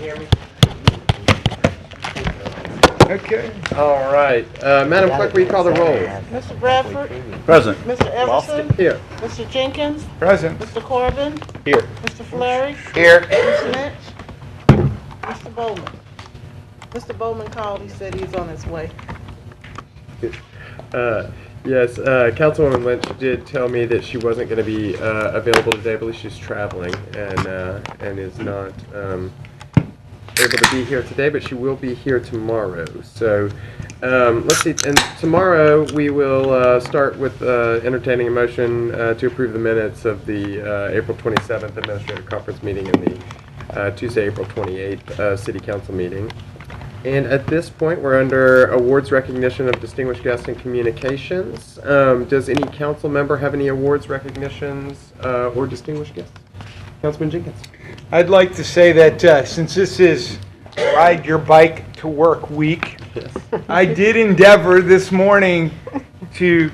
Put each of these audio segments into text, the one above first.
hear me? Okay. All right. Madam Clerk, will you call the roll? Mr. Bradford? Present. Mr. Everson? Here. Mr. Jenkins? Present. Mr. Corbin? Here. Mr. Fleury? Here. Mr. Lynch? Mr. Bowman? Mr. Bowman called, he said he's on his way. Yes, Councilwoman Lynch did tell me that she wasn't going to be available today. I believe she's traveling and is not able to be here today, but she will be here tomorrow. So let's see. And tomorrow we will start with entertaining a motion to approve the minutes of the April 27th Administrative Conference meeting and the Tuesday, April 28th City Council meeting. And at this point, we're under awards recognition of distinguished guests and communications. Does any council member have any awards recognitions or distinguished guests? Councilman Jenkins. I'd like to say that since this is Ride Your Bike to Work Week, Yes. I did endeavor this morning to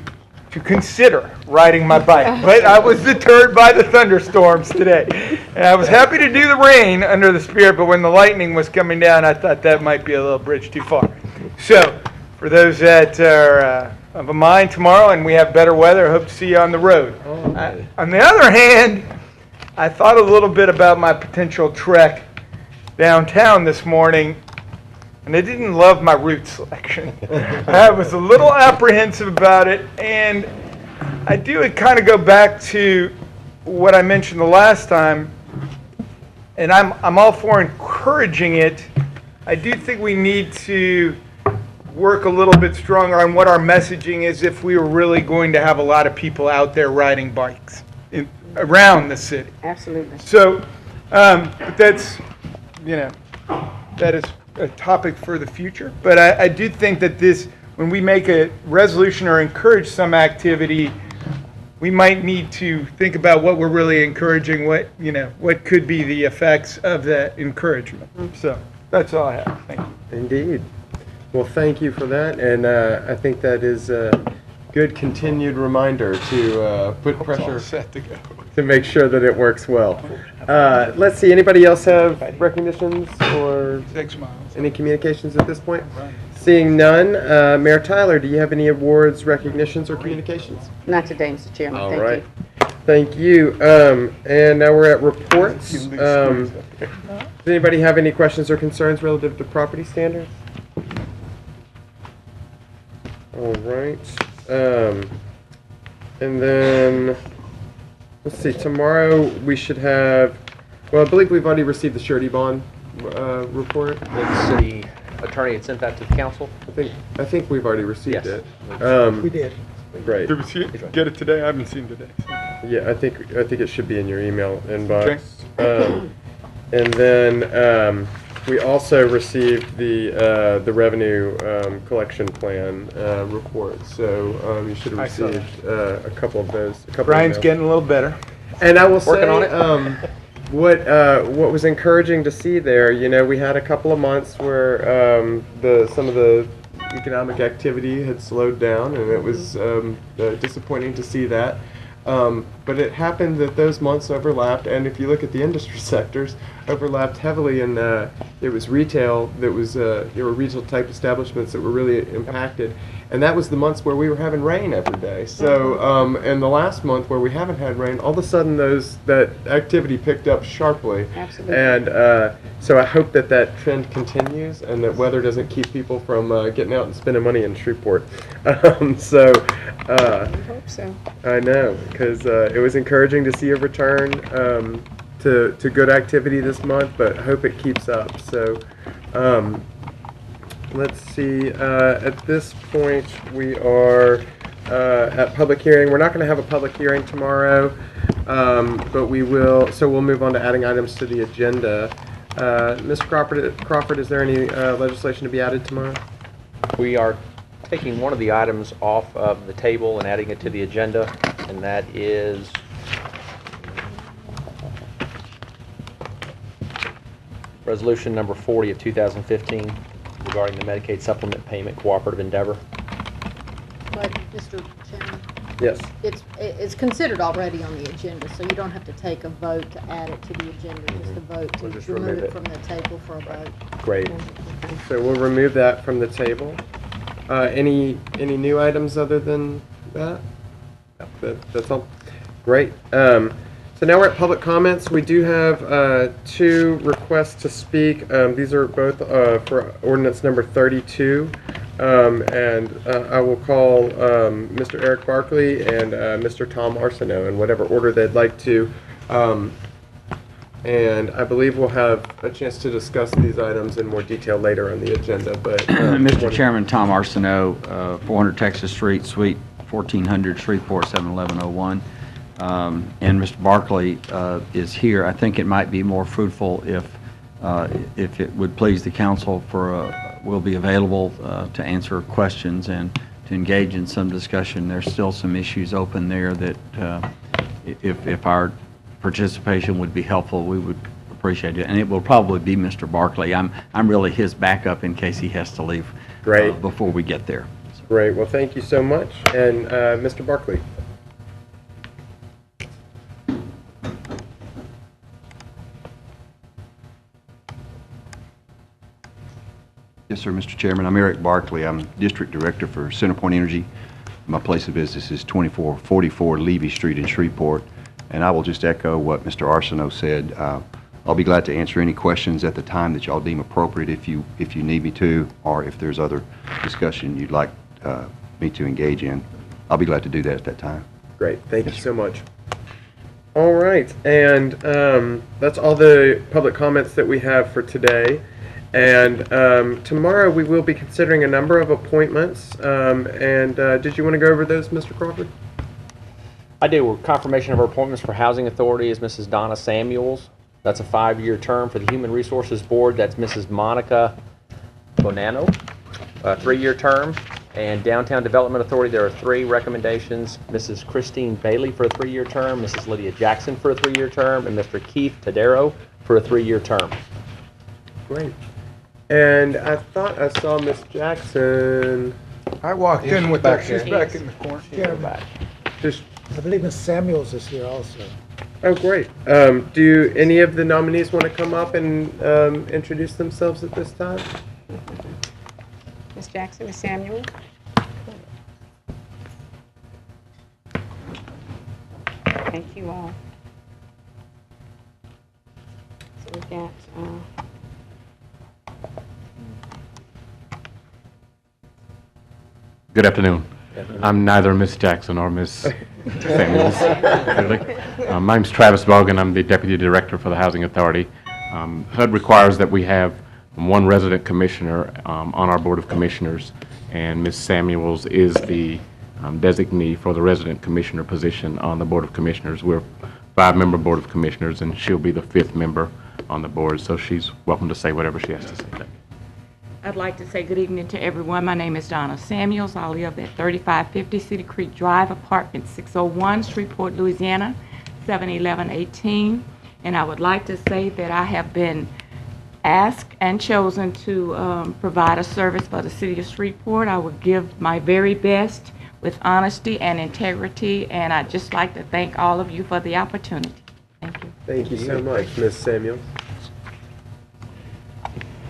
consider riding my bike, but I was deterred by the thunderstorms today. And I was happy to do the rain under the spirit, but when the lightning was coming down, I thought that might be a little bridge too far. So, for those that are of a mind tomorrow and we have better weather, I hope to see you on the road. On the other hand, I thought a little bit about my potential trek downtown this morning, and I didn't love my route selection. I was a little apprehensive about it, and I do kind of go back to what I mentioned the last time, and I'm all for encouraging it. I do think we need to work a little bit stronger on what our messaging is if we were really going to have a lot of people out there riding bikes around the city. Absolutely. So, but that's, that is a topic for the future. But I do think that when we make a resolution or encourage some activity, we might need to think about what we're really encouraging, what could be the effects of that encouragement. So that's all I have. Thank you. Indeed. Well, thank you for that, and I think that is a good continued reminder to put pressure Set to go. to make sure that it works well. Let's see, anybody else have recognitions or 6 miles. any communications at this point? Seeing none, Mayor Tyler, do you have any awards, recognitions, or communications? Not today, Mr. Chairman. All Thank right. you. Thank you. And now we're at reports. Does anybody have any questions or concerns relative to property standards? All right. And then, let's see, tomorrow we should have, well, I believe we've already received the surety bond report. The city attorney had sent that to the council. I think we've already received Yes. it. We did. Great. Did we see it? Get it today? I haven't seen it today. Yeah, I think it should be in your email inbox. And then we also received the revenue collection plan report. So you should have I saw received a couple of those. Brian's getting a little better. And I will Working say, on it. what was encouraging to see there, we had a couple of months where some of the economic activity had slowed down, and it was disappointing to see that. But it happened that those months overlapped, and if you look at the industry sectors, overlapped heavily, and it was retail that was, there were retail type establishments that were really impacted. And that was the months where we were having rain every day. So, and the last month where we haven't had rain, all of a sudden that activity picked up sharply. Absolutely. And so I hope that trend continues and that weather doesn't keep people from getting out and spending money in Shreveport. I hope so. I know, because it was encouraging to see a return to good activity this month, but I hope it keeps up. So let's see, at this point we are at public hearing. We're not going to have a public hearing tomorrow, but we will, so we'll move on to adding items to the agenda. Mr. Crawford, is there any legislation to be added tomorrow? We are taking one of the items off of the table and adding it to the agenda, and that is resolution number 40 of 2015 regarding the Medicaid supplement payment cooperative endeavor. But, Mr. Chairman, Yes. It's considered already on the agenda, so you don't have to take a vote to add it to the agenda, just a vote We'll to just remove remove it it. from the table for a vote. Great. So we'll remove that from the table. Any new items other than that? No, that's all. Great. So now we're at public comments. We do have 2 requests to speak. These are both for ordinance number 32. And I will call Mr. Eric Barkley and Mr. Tom Arsenault in whatever order they'd like to. And I believe we'll have a chance to discuss these items in more detail later on the agenda, but... Mr. Chairman, Tom Arsenault, 400 Texas Street, Suite 1400, Shreveport, 71101. And Mr. Barkley is here. I think it might be more fruitful if it would please the council we'll be available to answer questions and to engage in some discussion. There's still some issues open there that if our participation would be helpful, we would appreciate it. And it will probably be Mr. Barkley. I'm really his backup in case he has to leave Great. Before we get there. Great. Well, thank you so much. And Mr. Barkley. Yes, sir, Mr. Chairman. I'm Eric Barkley. I'm District Director for CenterPoint Energy. My place of business is 2444 Levy Street in Shreveport. And I will just echo what Mr. Arsenault said. I'll be glad to answer any questions at the time that y'all deem appropriate if you need me to, or if there's other discussion you'd like me to engage in. I'll be glad to do that at that time. Great. Thank you so much. All right. And that's all the public comments that we have for today. And tomorrow we will be considering a number of appointments. Did you want to go over those, Mr. Crawford? I do. Confirmation of our appointments for Housing Authority is Mrs. Donna Samuels. That's a 5-year term. For the Human Resources Board, that's Mrs. Monica Bonanno, a 3-year term. And Downtown Development Authority, there are 3 recommendations. Mrs. Christine Bailey for a 3-year term, Mrs. Lydia Jackson for a 3-year term, and Mr. Keith Tadero for a 3-year term. Great. And I thought I saw Miss Jackson. I walked in with her. She's back in the corner. Back. Just, I believe Ms. Samuels is here also. oh, great. Do any of the nominees want to come up and introduce themselves at this time? Ms. Jackson, Ms. Samuel. Thank you all. So we've got, Good afternoon. I'm neither Miss Jackson or Miss Samuels. Really. My name's Travis Bogan. I'm the Deputy Director for the Housing Authority. HUD requires that we have 1 resident commissioner on our Board of Commissioners, and Ms. Samuels is the designee for the resident commissioner position on the Board of Commissioners. We're a 5-member Board of Commissioners, and she'll be the 5th member on the board, so she's welcome to say whatever she has to say. I'd like to say good evening to everyone. My name is Donna Samuels. I live at 3550 City Creek Drive, apartment 601, Shreveport, Louisiana, 71118. And I would like to say that I have been asked and chosen to provide a service for the city of Shreveport. I will give my very best with honesty and integrity, and I'd just like to thank all of you for the opportunity. Thank you. Thank you so much, Miss Samuels.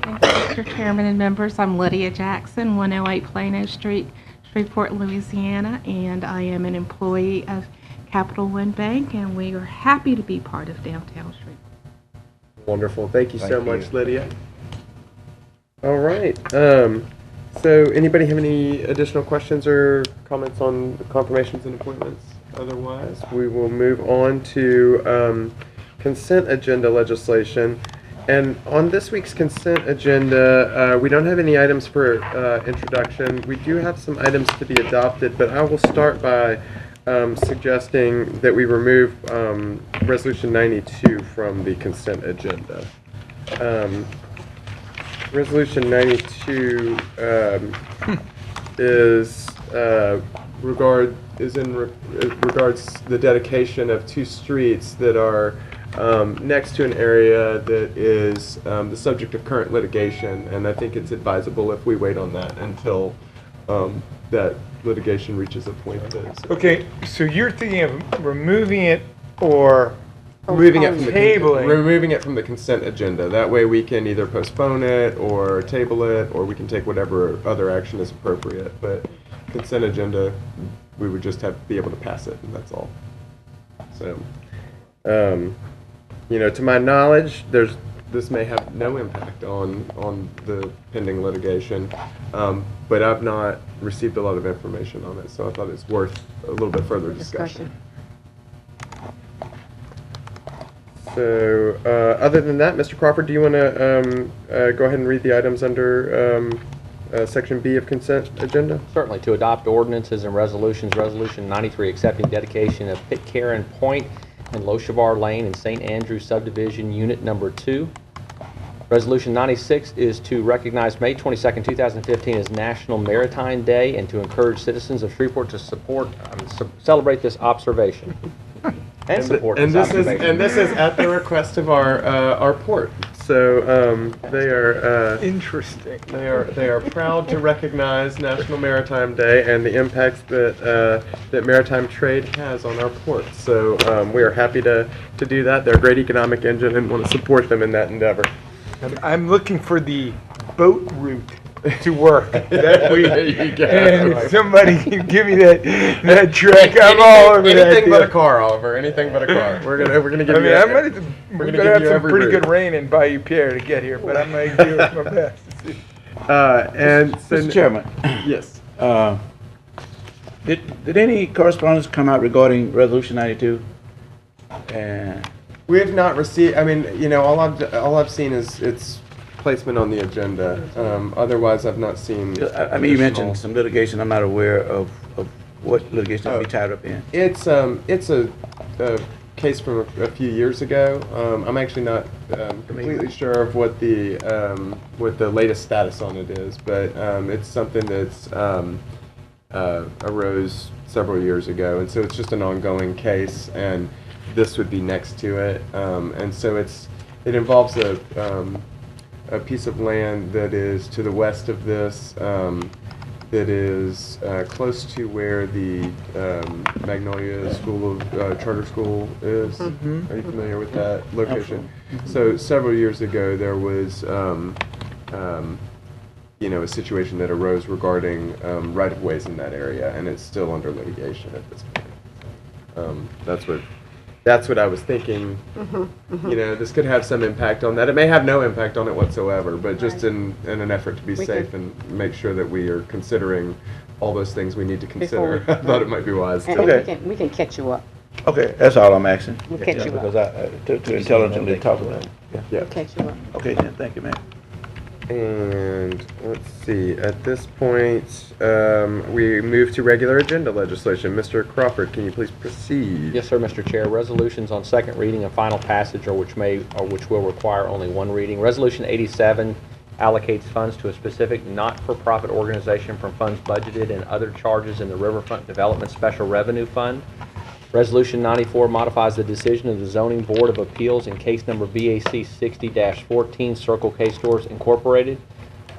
Thank you, Mr. Chairman and members. I'm Lydia Jackson, 108 Plano Street, Shreveport, Louisiana, and I am an employee of Capital One Bank, and we are happy to be part of downtown Shreveport. Wonderful. Thank you so Thank much, you. Lydia. All right. So anybody have any additional questions or comments on the confirmations and appointments? Otherwise, we will move on to consent agenda legislation. And on this week's consent agenda, we don't have any items for introduction. We do have some items to be adopted, but I will start by suggesting that we remove Resolution 92 from the consent agenda. Resolution 92 regards the dedication of 2 streets that are next to an area that is the subject of current litigation, and I think it's advisable if we wait on that until that litigation reaches a point that. Okay, so you're thinking of removing it or Removing it from the tabling? removing it from the consent agenda. That way we can either postpone it or table it, or we can take whatever other action is appropriate. But consent agenda, we would just have to be able to pass it, and that's all. So, you know, to my knowledge, this may have no impact on the pending litigation, but I've not received a lot of information on it, so I thought it's worth a little bit further discussion. So, other than that, Mr. Crawford, do you want to go ahead and read the items under Section B of consent agenda? Certainly, to adopt ordinances and resolutions. Resolution 93, accepting dedication of Pitcairn Point and Lochavar Lane in St. Andrew Subdivision, Unit Number 2. Resolution 96 is to recognize May 22nd, 2015 as National Maritime Day and to encourage citizens of Shreveport to celebrate this observation. And support this observation. And this is at the request of our port. So they are Interesting. They are proud to recognize National Maritime Day and the impacts that that maritime trade has on our port. So we are happy to do that. They're a great economic engine and want to support them in that endeavor. I'm looking for the boat route to work that week. There you go. And if somebody can give me that track, I'm all over that. Anything but a car, Oliver. Anything but a car. We're gonna give you. We're gonna have some pretty good rain in Bayou Pierre to get here, but I'm gonna do my best. And so, Mr. Chairman, yes. did any correspondence come out regarding Resolution 92? We have not received. I mean, you know, all I've seen is its placement on the agenda. Otherwise, I've not seen. I mean, you mentioned some litigation. I'm not aware of what litigation will be tied up in. It's a case from a few years ago. I'm actually not completely sure of what the latest status on it is, but it's something that's arose several years ago, and so it's just an ongoing case, and this would be next to it, and so it involves a piece of land that is to the west of this, that is close to where the Magnolia School of Charter School is. Mm-hmm. Are you familiar with that location? Mm-hmm. So several years ago, there was you know, a situation that arose regarding right-of-ways in that area, and it's still under litigation at this point. That's what I was thinking. You know, this could have some impact on that. It may have no impact on it whatsoever, but just in an effort to be safe and make sure that we are considering all those things we need to consider, I thought it might be wise to. Okay. We can catch you up. Okay, that's all I'm asking. We'll catch you because up. To intelligently talk about it. Yeah. We'll catch you up. Okay, then, thank you, ma'am. And let's see, at this point, we move to regular agenda legislation. Mr. Crawford, can you please proceed? Yes, sir, Mr. Chair. Resolutions on second reading and final passage, or which will require only one reading. Resolution 87 allocates funds to a specific not-for-profit organization from funds budgeted and other charges in the Riverfront Development Special Revenue Fund. Resolution 94 modifies the decision of the Zoning Board of Appeals in case number BAC 60-14, Circle K Stores Incorporated.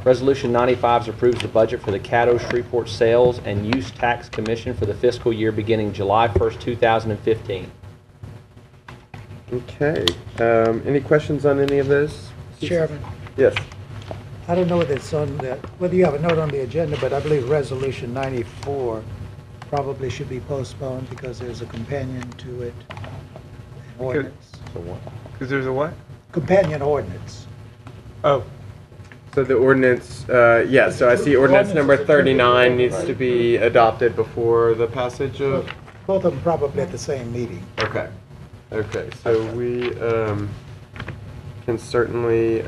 Resolution 95 approves the budget for the Caddo Shreveport Sales and Use Tax Commission for the fiscal year beginning July 1st, 2015. Okay. Any questions on any of those? Chairman, Yes. I don't know whether it's on whether you have a note on the agenda, but I believe Resolution 94 probably should be postponed because there's a companion to it, an ordinance. So what? Because there's a what? Companion ordinance. Oh. So the ordinance, yeah, so I see ordinance number 39 needs to be adopted before the passage of... Both of them probably at the same meeting. Okay. Okay, so we can certainly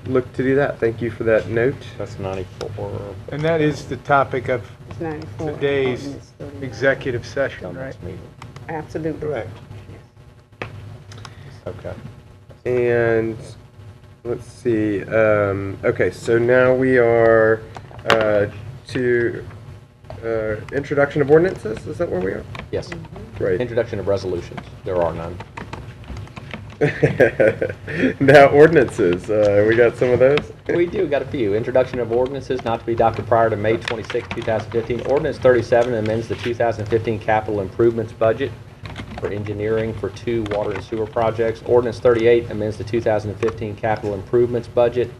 look to do that. Thank you for that note. That's 94. And that is the topic of It's 94. today's executive session, right? Absolutely. Correct. Okay. And let's see. Okay, so now we are to introduction of ordinances. Is that where we are? Yes. Great. Introduction of resolutions. There are none. Now, ordinances, we got some of those? We do, got a few. Introduction of ordinances not to be adopted prior to May 26, 2015. Ordinance 37 amends the 2015 capital improvements budget for engineering for 2 water and sewer projects. Ordinance 38 amends the 2015 capital improvements budget.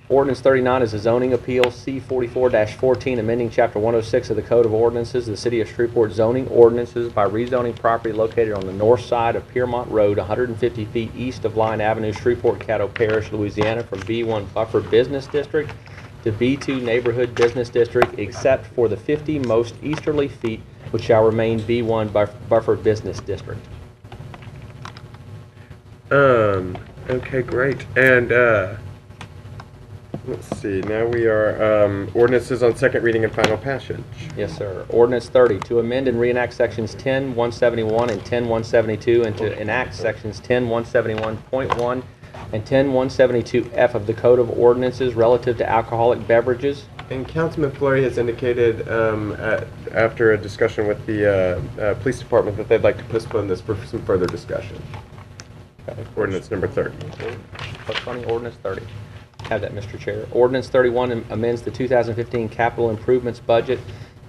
Ordinance 39 is a zoning appeal, C-44-14, amending Chapter 106 of the Code of Ordinances, the City of Shreveport zoning ordinances by rezoning property located on the north side of Piermont Road, 150 feet east of Line Avenue, Shreveport, Caddo Parish, Louisiana, from B1 Buffer Business District to B2 Neighborhood Business District, except for the 50 most easterly feet, which shall remain B1 Buffer Business District. Okay, great. And, let's see, now we are, ordinances on second reading and final passage. Yes, sir. Ordinance 30, to amend and reenact sections 10-171 and 10-172, and to enact sections 10-171.1 and 10-172F of the Code of Ordinances relative to alcoholic beverages. And Councilman Fleury has indicated, after a discussion with the police department, that they'd like to postpone this for some further discussion. Okay. Ordinance number 30. Postponing ordinance 30. Have that, Mr. Chair. Ordinance 31 amends the 2015 capital improvements budget.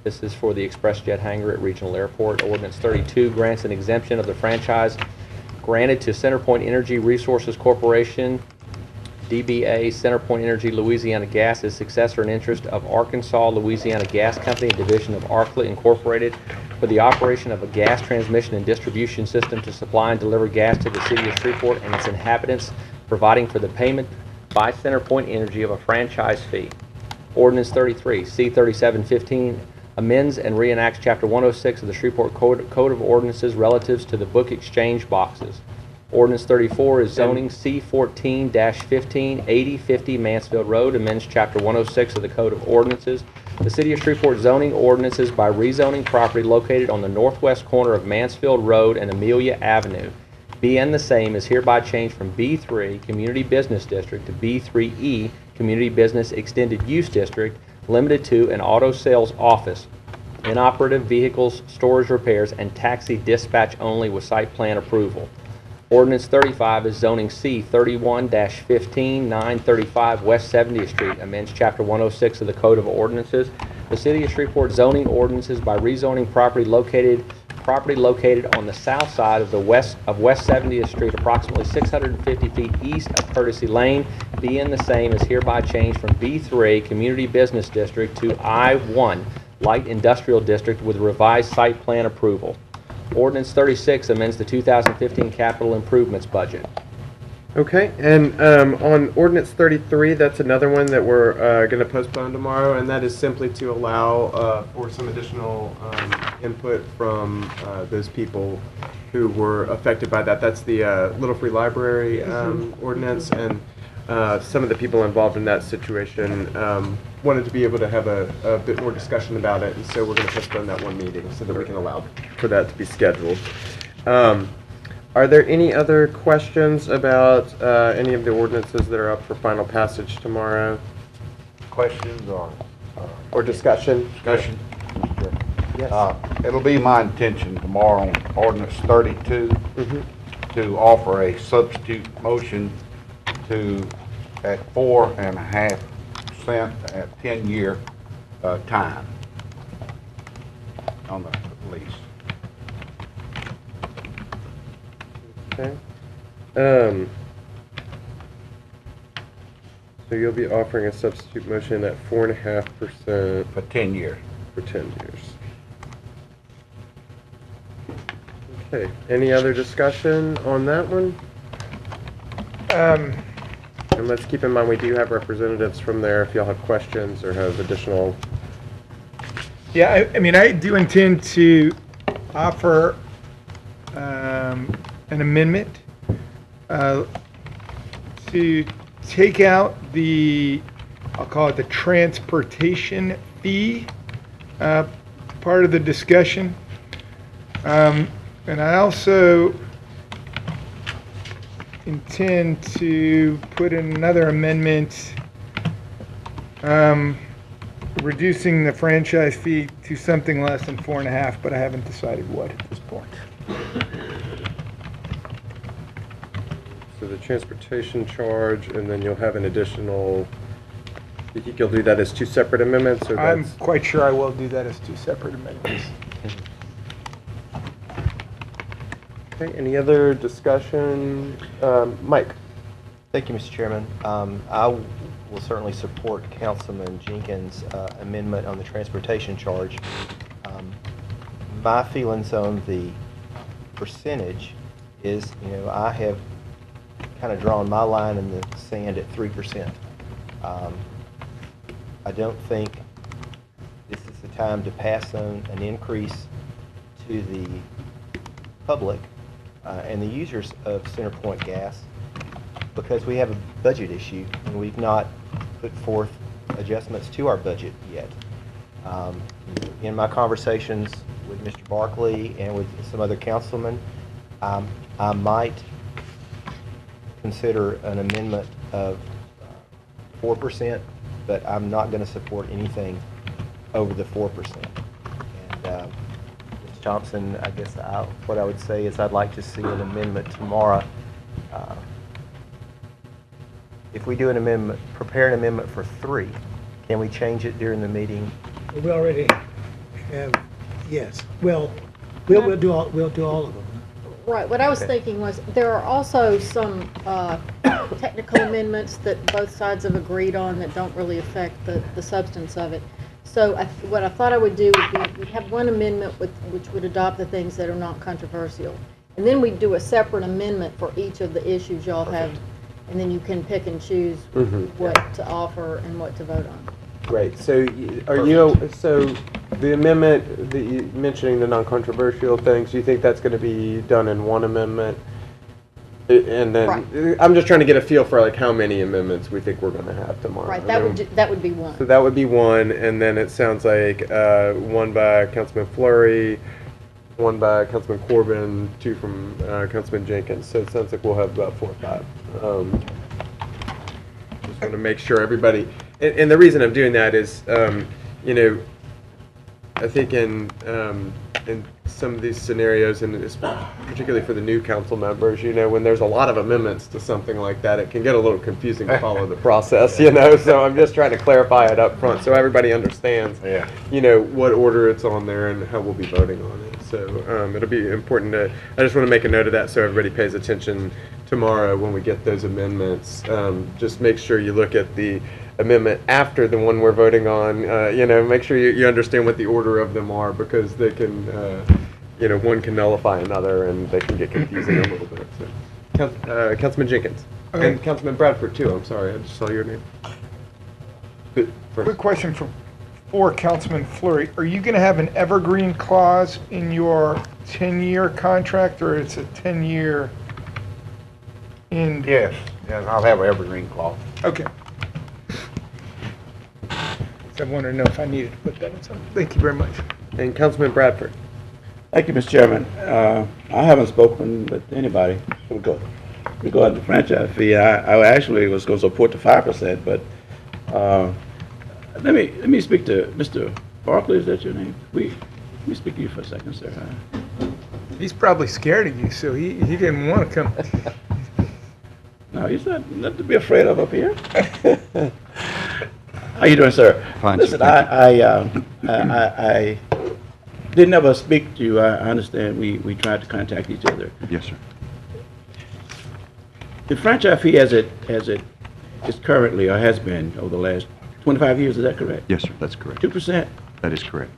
This is for the ExpressJet hangar at Regional Airport. Ordinance 32 grants an exemption of the franchise granted to CenterPoint Energy Resources Corporation, DBA CenterPoint Energy Louisiana Gas, as successor in interest of Arkansas Louisiana Gas Company, a division of Arkla Incorporated, for the operation of a gas transmission and distribution system to supply and deliver gas to the City of Shreveport and its inhabitants, providing for the payment by CenterPoint Energy of a franchise fee. Ordinance 33, C-3715, amends and reenacts Chapter 106 of the Shreveport Code of Ordinances relatives to the book exchange boxes. Ordinance 34 is zoning C-14-15, 8050 Mansfield Road, amends Chapter 106 of the Code of Ordinances. The City of Shreveport zoning ordinances by rezoning property located on the northwest corner of Mansfield Road and Amelia Avenue. BN the same is hereby changed from B3 Community Business District to B3E Community Business Extended Use District, limited to an auto sales office, inoperative vehicles, storage repairs, and taxi dispatch only with site plan approval. Ordinance 35 is zoning C-31-15, 935 West 70th Street, amends Chapter 106 of the Code of Ordinances. The City of Shreveport zoning ordinances by rezoning property located on the south side of West 70th Street, approximately 650 feet east of Courtesy Lane, being the same is hereby changed from B3 Community Business District to I1 Light Industrial District with revised site plan approval. Ordinance 36 amends the 2015 capital improvements budget. Okay, and on Ordinance 33, that's another one that we're going to postpone tomorrow, and that is simply to allow for some additional input from those people who were affected by that. That's the Little Free Library ordinance, and some of the people involved in that situation wanted to be able to have a bit more discussion about it, and so we're going to postpone that one meeting so that we can allow for that to be scheduled. Are there any other questions about any of the ordinances that are up for final passage tomorrow? Questions or discussion? Discussion. Yes. It'll be my intention tomorrow on ordinance 32 to offer a substitute motion to at 4.5% at 10-year time on the lease. Okay. So you'll be offering a substitute motion at 4.5% for 10 years. For 10 years. Okay. Any other discussion on that one? And let's keep in mind we do have representatives from there if y'all have questions or have additional. Yeah, I mean, I do intend to offer an amendment to take out the, I'll call it the transportation fee part of the discussion. And I also intend to put in another amendment reducing the franchise fee to something less than 4.5, but I haven't decided what at this point. So the transportation charge, and then you'll have an additional, you think you'll do that as two separate amendments, or I'm that's? quite sure I will do that as two separate amendments. Okay, any other discussion? Mike? Thank you, Mr. Chairman. I will certainly support Councilman Jenkins' amendment on the transportation charge. My feelings on the percentage is, I have kind of drawn my line in the sand at 3%. I don't think this is the time to pass on an increase to the public and the users of CenterPoint gas, because we have a budget issue and we've not put forth adjustments to our budget yet. In my conversations with Mr. Barkley and with some other councilmen, I might consider an amendment of 4%, but I'm not going to support anything over the 4%. And Mr. Thompson, I guess what I would say is I'd like to see an amendment tomorrow. If we do an amendment, prepare an amendment for 3, can we change it during the meeting? We already have, yes. Well, we'll do all of them. Right, what I was thinking was, there are also some technical amendments that both sides have agreed on that don't really affect the substance of it. So what I thought I would do would be, we'd have one amendment which would adopt the things that are not controversial. And then we'd do a separate amendment for each of the issues y'all have, and then you can pick and choose what to offer and what to vote on. Great. So so the amendment, mentioning the non-controversial things, do you think that's going to be done in one amendment? And then, Right. I'm just trying to get a feel for like how many amendments we think we're going to have tomorrow. Right, that would be one. So that would be one, and then it sounds like one by Councilman Fleury, one by Councilman Corbin, 2 from Councilman Jenkins. So it sounds like we'll have about 4 or 5. Just want to make sure everybody, and the reason I'm doing that is, I think in some of these scenarios, and it's particularly for the new council members, when there's a lot of amendments to something like that, it can get a little confusing to follow the process, so I'm just trying to clarify it up front so everybody understands, what order it's on there and how we'll be voting on it. So it'll be important I just want to make a note of that so everybody pays attention tomorrow when we get those amendments. Just make sure you look at the amendment after the one we're voting on, make sure you understand what the order of them are, because they can, one can nullify another and they can get confusing a little bit. So, Councilman Jenkins. Okay. And Councilman Bradford too, I'm sorry, I just saw your name. Quick question for Councilman Fleury. Are you going to have an evergreen clause in your 10-year contract, or it's a 10-year end? Yes, I'll have an evergreen clause. Okay. I wanted to know if I needed to put that in something. Thank you very much. And Councilman Bradford. Thank you, Mr. Chairman. I haven't spoken with anybody regarding the franchise fee. I actually was going to support the 5%, but let me speak to Mr. Barkley. Is that your name? Let me speak to you for a second, sir. He's probably scared of you, so he didn't want to come. No, he's not to be afraid of up here. How you doing, sir? Fine, Listen, sir. I didn't ever speak to you. I understand we tried to contact each other. Yes, sir. The franchise fee as it is currently, or has been over the last 25 years, is that correct? Yes, sir, that's correct. 2%? That is correct.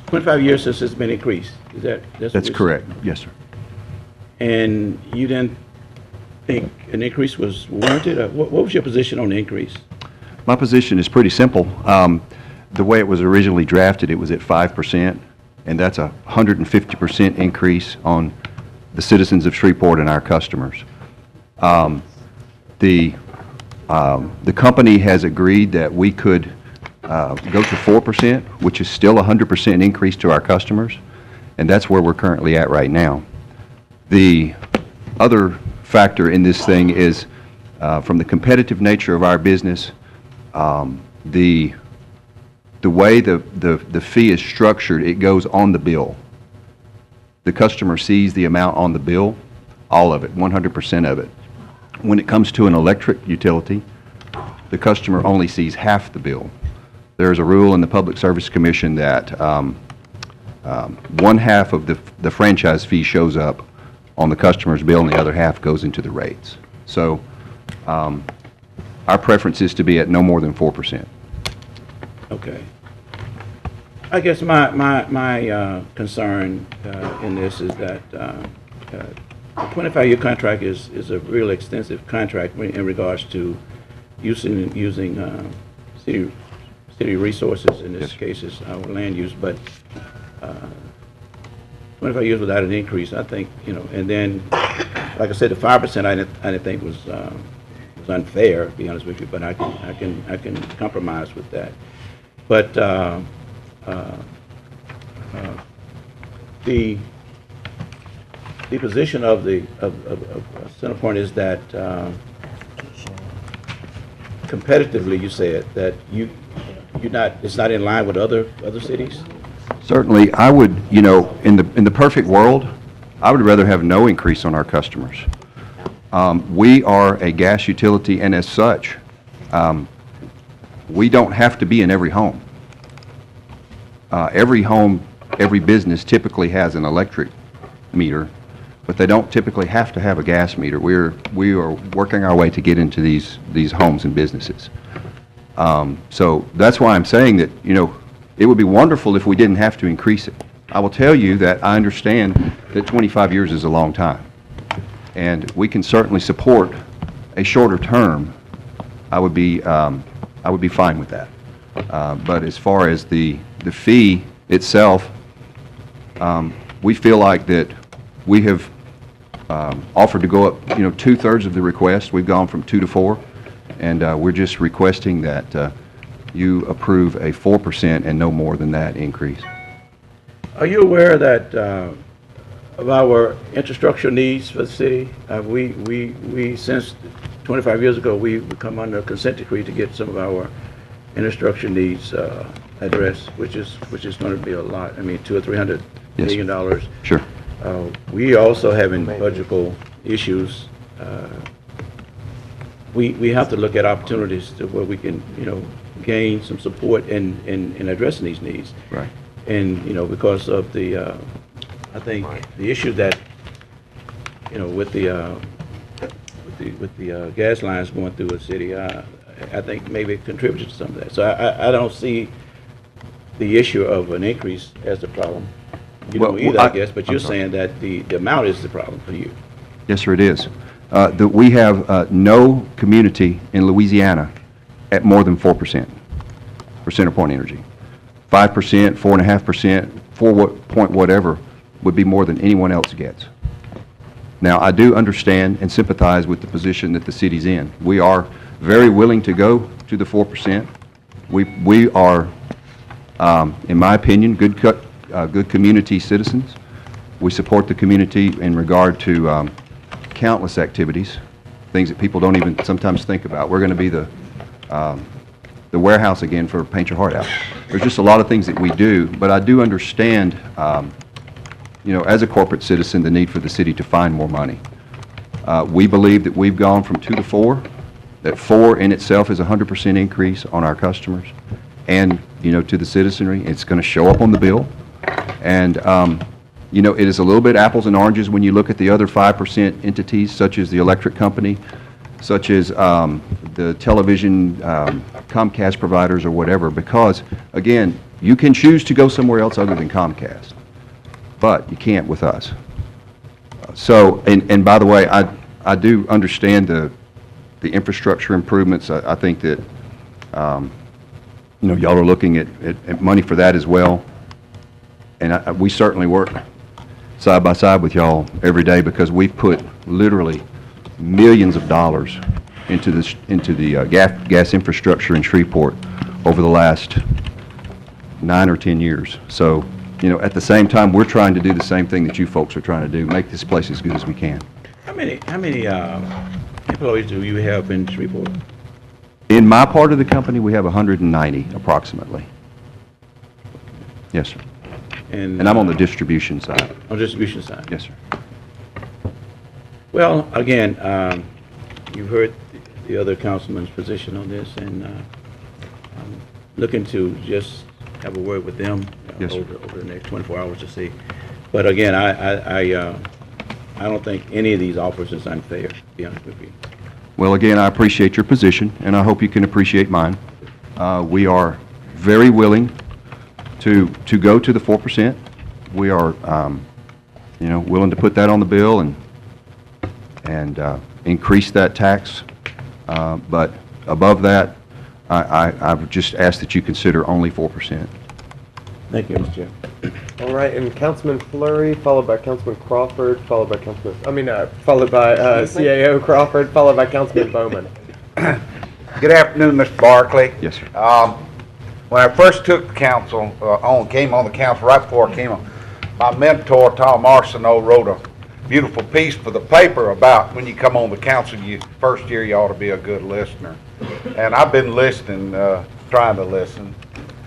25 years since it's been increased. Is that That's correct. Yes, sir. And you didn't think an increase was warranted? Or what was your position on the increase? My position is pretty simple. The way it was originally drafted, it was at 5%, and that's a 150% increase on the citizens of Shreveport and our customers. The company has agreed that we could go to 4%, which is still a 100% increase to our customers, and that's where we're currently at right now. The other factor in this thing is from the competitive nature of our business, the way the fee is structured, it goes on the bill. the customer sees the amount on the bill, all of it, 100% of it. When it comes to an electric utility, the customer only sees half the bill. There's a rule in the Public Service Commission that one half of the franchise fee shows up on the customer's bill and the other half goes into the rates. So our preference is to be at no more than 4%. Okay. I guess my concern in this is that the 25-year contract is a real extensive contract in regards to using city resources, in this case is our land use, but 25 years without an increase, I think, and then, like I said, the 5% I didn't think was unfair, to be honest with you, but I can compromise with that. But the position of Centerpoint is that competitively, you said that it's not in line with other cities. Certainly, I would, in the perfect world, I would rather have no increase on our customers. We are a gas utility, and as such, we don't have to be in every home. Every business typically has an electric meter, but they don't typically have to have a gas meter. We are working our way to get into these homes and businesses. So that's why I'm saying that, it would be wonderful if we didn't have to increase it. I will tell you that I understand that 25 years is a long time, and we can certainly support a shorter term. I would be fine with that. But as far as the fee itself, we feel like that we have offered to go up, 2/3 of the request. We've gone from 2 to 4, and we're just requesting that you approve a 4% and no more than that increase. Are you aware that of our infrastructure needs for the city? We since 25 years ago, we come under a consent decree to get some of our infrastructure needs addressed, which is going to be a lot. I mean, $200 or $300 million. Sure. We also having budgetary issues. We have to look at opportunities to where we can, gain some support in addressing these needs. Right. And, because of the, I think the issue that, with the gas lines going through the city, I think maybe it contributed to some of that. So I don't see the issue of an increase as the problem. Either, I guess, but you're saying that the amount is the problem for you. Yes, sir, it is. We have no community in Louisiana at more than 4% for Centerpoint Energy. 5%, 4.5%, 4 point whatever would be more than anyone else gets. Now, I do understand and sympathize with the position that the city's in. We are very willing to go to the 4%. We are, in my opinion, good community citizens. We support the community in regard to countless activities, things that people don't even sometimes think about. We're going to be the warehouse again for Paint Your Heart Out. There's just a lot of things that we do, but I do understand, as a corporate citizen, the need for the city to find more money. We believe that we've gone from 2 to 4, that 4 in itself is a 100% increase on our customers and, to the citizenry. It's going to show up on the bill. And, it is a little bit apples and oranges when you look at the other 5% entities, such as the electric company, such as the television Comcast providers or whatever, because, again, you can choose to go somewhere else other than Comcast, but you can't with us. So, and by the way, I do understand the infrastructure improvements. I think that, y'all are looking at money for that as well. And we certainly work side by side with y'all every day because we've put literally millions of dollars into the gas infrastructure in Shreveport over the last 9 or 10 years. So, at the same time, we're trying to do the same thing that you folks are trying to do, make this place as good as we can. How many employees do you have in Shreveport? In my part of the company, we have 190 approximately. Yes, sir. And I'm on the distribution side. On distribution side? Yes, sir. Well, again, you've heard the other councilman's position on this, and I'm looking to just have a word with them Yes, sir. over the next 24 hours to see. But again, I don't think any of these offers is unfair, to be honest with you. Well, again, I appreciate your position, and I hope you can appreciate mine. We are very willing to go to the 4%. We are, willing to put that on the bill and increase that tax. But above that, I would just ask that you consider only 4%. Thank you, Mr. Chair. All right, and Councilman Fleury, followed by Councilman Crawford, followed by followed by CAO Crawford, followed by Councilman Bowman. Good afternoon, Mr. Barkley. Yes, sir. When I first took council, came on the council right before I came on, my mentor, Tom Arsenault, wrote a beautiful piece for the paper about when you come on the council, first year you ought to be a good listener. And I've been listening, trying to listen,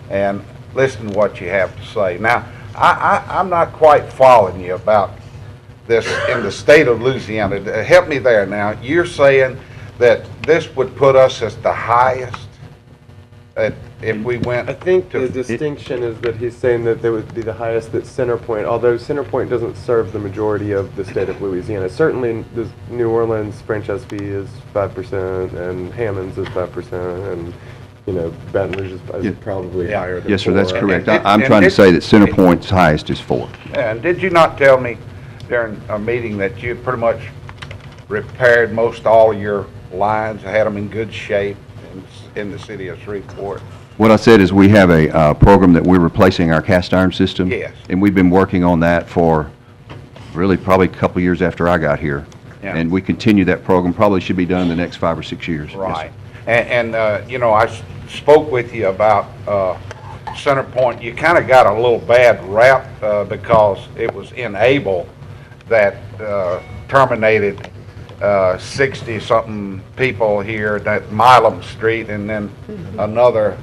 and listen to what you have to say. Now, I'm not quite following you about this in the state of Louisiana. Help me there now. You're saying that this would put us as the highest if we went. I think to the distinction is that he's saying that there would be the highest at Centerpoint, although Centerpoint doesn't serve the majority of the state of Louisiana. Certainly, the New Orleans franchise fee is 5%, and Hammond's is 5%, and Baton Rouge is probably higher than Yes, sir, that's 4. correct. I'm trying to say that CenterPoint's highest is 4. And did you not tell me during a meeting that you had pretty much repaired most all of your lines, had them in good shape in the city of Shreveport? What I said is we have a program that we're replacing our cast iron system. Yes. And we've been working on that for really probably a couple of years after I got here. Yeah. And we continue that program, probably should be done in the next 5 or 6 years. Yes, sir. Right. And I spoke with you about Centerpoint. You kind of got a little bad rap because it was Enable that terminated 60-something people here at Milam Street, and then another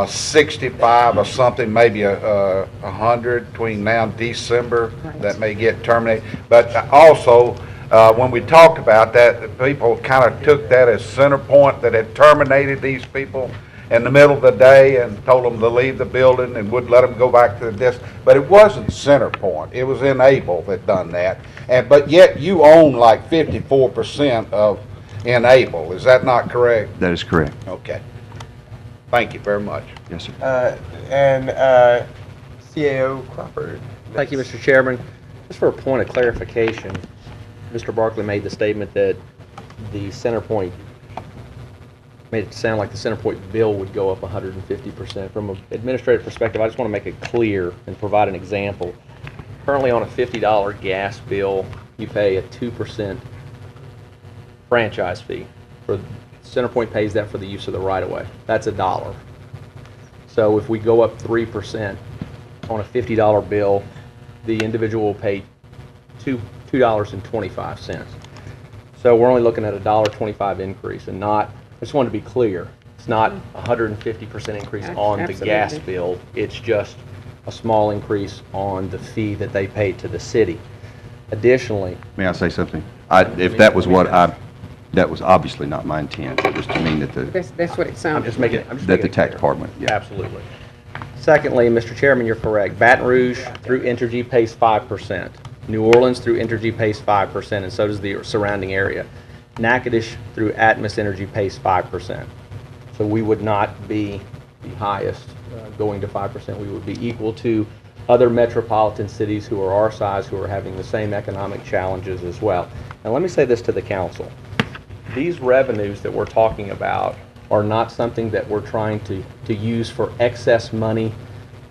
65 or something, maybe 100 between now and December that may get terminated. But also, when we talked about that, people kind of took that as Centerpoint that had terminated these people in the middle of the day and told them to leave the building and wouldn't let them go back to the desk. But it wasn't Centerpoint. It was Enable that done that. But yet you own like 54% of Enable. Is that not correct? That is correct. Okay. Thank you very much. Yes, sir. And CAO Crawford. Thank you, Mr. Chairman. Just for a point of clarification, Mr. Barkley made the statement that the Centerpoint made it sound like the Centerpoint bill would go up 150%. From an administrative perspective, I just want to make it clear and provide an example. Currently on a $50 gas bill, you pay a 2% franchise fee. Centerpoint pays that for the use of the right-of-way. That's $1. So if we go up 3% on a $50 bill, the individual will pay $2.25. So we're only looking at a $1.25 increase, and not, I just wanted to be clear, it's not 150% increase on the gas bill. It's just a small increase on the fee that they pay to the city. Additionally, May I say something? If that was that was obviously not my intent. It was to mean that That's what it I'm sounded just making that the it tax clear. department, yeah. Absolutely. Secondly, Mr. Chairman, you're correct. Baton Rouge through Entergy pays 5%. New Orleans through Entergy pays 5%, and so does the surrounding area. Natchitoches through Atmos Energy pays 5%. So we would not be the highest going to 5%. We would be equal to other metropolitan cities who are our size, who are having the same economic challenges as well. Now let me say this to the council. These revenues that we're talking about are not something that we're trying to use for excess money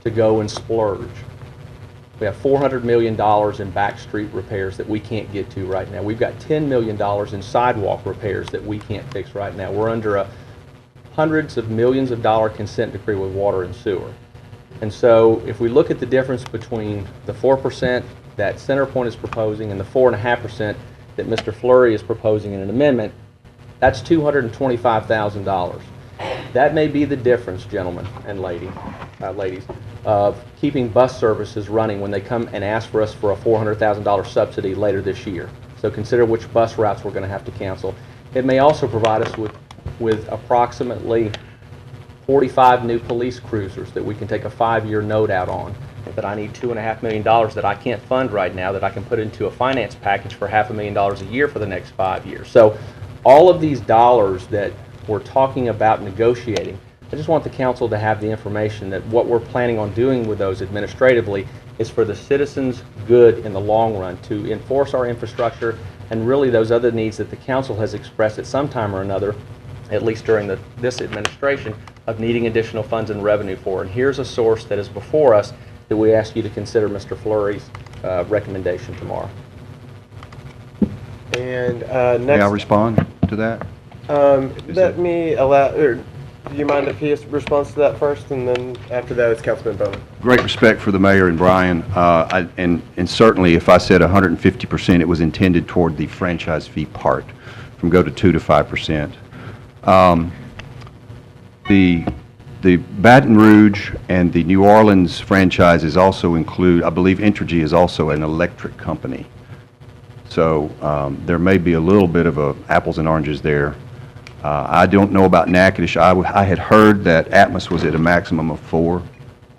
to go and splurge. We have $400 million in back street repairs that we can't get to right now. We've got $10 million in sidewalk repairs that we can't fix right now. We're under a hundreds of millions of dollar consent decree with water and sewer. And so if we look at the difference between the 4% that Centerpoint is proposing and the 4.5% that Mr. Fleury is proposing in an amendment, that's $225,000. That may be the difference, gentlemen and lady, ladies, of keeping bus services running when they come and ask for us for a $400,000 subsidy later this year. So consider which bus routes we're going to have to cancel. It may also provide us with approximately 45 new police cruisers that we can take a 5-year note out on, that I need $2.5 million that I can't fund right now, that I can put into a finance package for $500,000 a year for the next 5 years. So all of these dollars that we're talking about negotiating, I just want the council to have the information that what we're planning on doing with those administratively is for the citizens' good in the long run, to enforce our infrastructure and really those other needs that the council has expressed at some time or another, at least during this administration, of needing additional funds and revenue for. And here's a source that is before us that we ask you to consider Mr. Fleury's recommendation tomorrow. And next, May I respond to that? let me allow. Do you mind if he responds to that first, and then after that it's Councilman Bowman? Great respect for the mayor and Brian, and certainly if I said 150%, it was intended toward the franchise fee part, from go to 2 to 5%. The Baton Rouge and the New Orleans franchises also include, I believe Entergy is also an electric company. So there may be a little bit of a apples and oranges there. I don't know about Natchitoches. I had heard that Atmos was at a maximum of 4.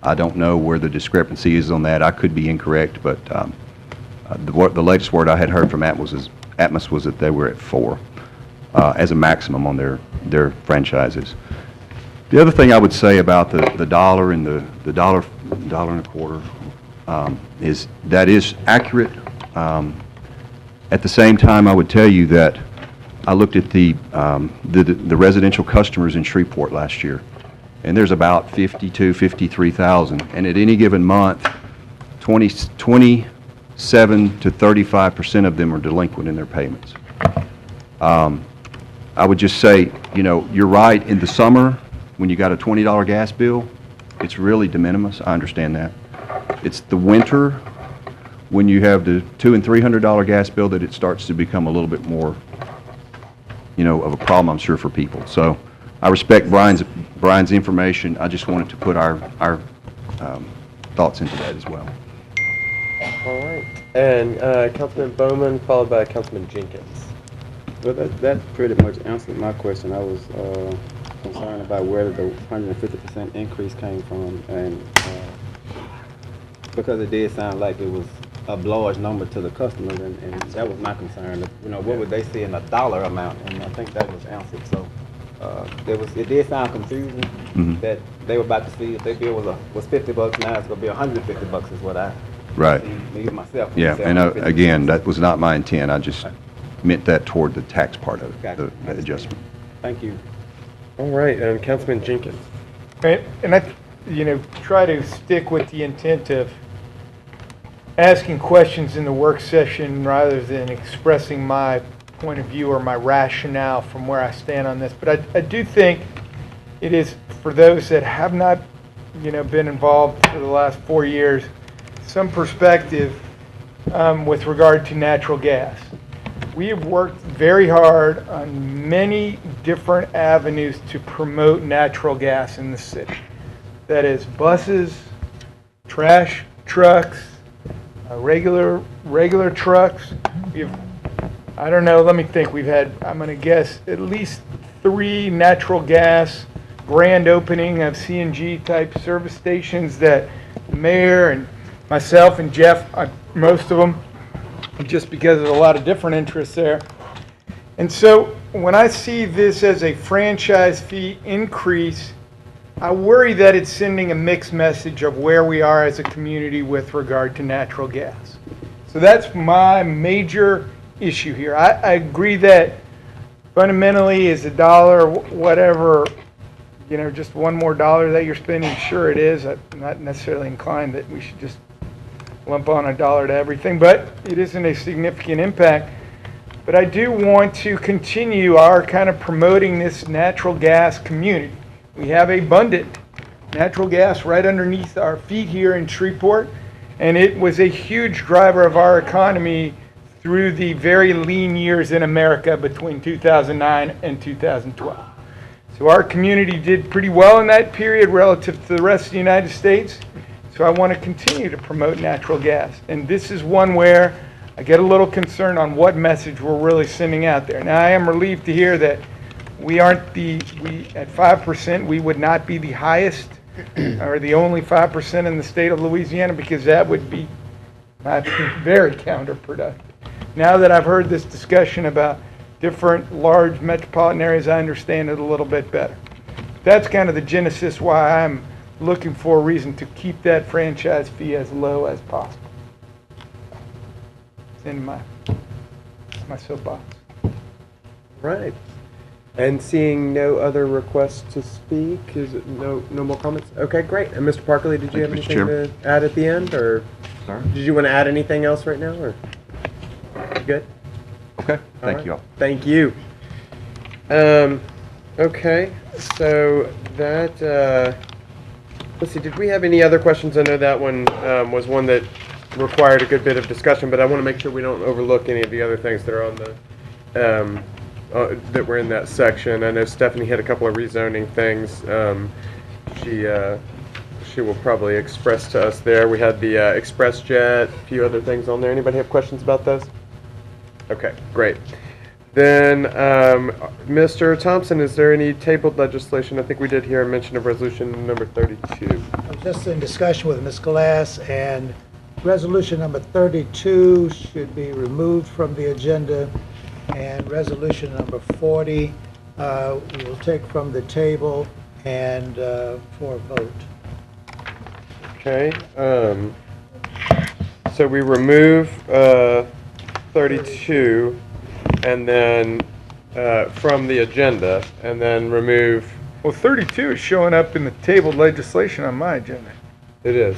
I don't know where the discrepancy is on that. I could be incorrect, but the latest word I had heard from Atmos was that they were at 4 as a maximum on their franchises. The other thing I would say about the dollar and the dollar and a quarter is that is accurate. At the same time, I would tell you that I looked at the residential customers in Shreveport last year, and there's about 53,000, and at any given month, 27 to 35% of them are delinquent in their payments. I would just say, you know, you're right. In the summer, when you got a $20 gas bill, it's really de minimis. I understand that. It's the winter, when you have the $200 and $300 gas bill, that it starts to become a little bit more, you know, of a problem, I'm sure, for people. So I respect Brian's information. I just wanted to put our thoughts into that as well. All right. And Councilman Bowman, followed by Councilman Jenkins. Well, that pretty much answered my question. I was concerned about where the 150% increase came from, and because it did sound like it was a large number to the customers, and that was my concern. You know, what would they see in a dollar amount? And I think that was answered. So it did sound confusing that they were about to see if their bill was $50, now it's going to be $150 is what I see myself. Yeah, and again, that was not my intent. I just meant that toward the tax part of it, the adjustment. Thank you. All right, and Councilman Jenkins. Right, and I, you know, try to stick with the intent of asking questions in the work session rather than expressing my point of view or my rationale from where I stand on this. But I do think it is, for those that have not, you know, been involved for the last 4 years, some perspective with regard to natural gas. We have worked very hard on many different avenues to promote natural gas in the city. That is buses, trash trucks, regular trucks. I don't know, let me think. We've had, I'm going to guess, at least 3 natural gas grand opening of CNG type service stations that the mayor and myself and Jeff, most of them, just because there's a lot of different interests there. And so when I see this as a franchise fee increase, I worry that it's sending a mixed message of where we are as a community with regard to natural gas. So that's my major issue here. I agree that fundamentally is $1, whatever, you know, just one more dollar that you're spending, sure it is. I'm not necessarily inclined that we should just lump on $1 to everything, but it isn't a significant impact. But I do want to continue our kind of promoting this natural gas community. We have abundant natural gas right underneath our feet here in Shreveport, and it was a huge driver of our economy through the very lean years in America between 2009 and 2012. So our community did pretty well in that period relative to the rest of the United States. So I want to continue to promote natural gas. And this is one where I get a little concerned on what message we're really sending out there. Now, I am relieved to hear that we aren't at 5%, we would not be the highest or the only 5% in the state of Louisiana, because that would be, I think, very counterproductive. Now that I've heard this discussion about different large metropolitan areas, I understand it a little bit better. That's kind of the genesis why I'm looking for a reason to keep that franchise fee as low as possible. It's in my soapbox. Right. And seeing no other requests to speak, is it no more comments? Okay, great. And Mr. Parkley, did you have Thank you, Mr. anything to add at the end, or Sir? did you want to add anything else right now, or you good? Okay, thank right. you all. Thank you. Okay, so that, let's see, did we have any other questions? I know that one was one that required a good bit of discussion, but I want to make sure we don't overlook any of the other things that are on the, that were in that section. I know Stephanie had a couple of rezoning things. She will probably express to us there. We had the express jet, a few other things on there. Anybody have questions about those? Okay, great. Then, Mr. Thompson, is there any tabled legislation? I think we did hear a mention of resolution number 32. I was just in discussion with Ms. Glass, and resolution number 32 should be removed from the agenda, and resolution number 40 we will take from the table and for a vote. Okay, so we remove 32 and then from the agenda, and then remove. Well, 32 is showing up in the tabled legislation on my agenda. It is.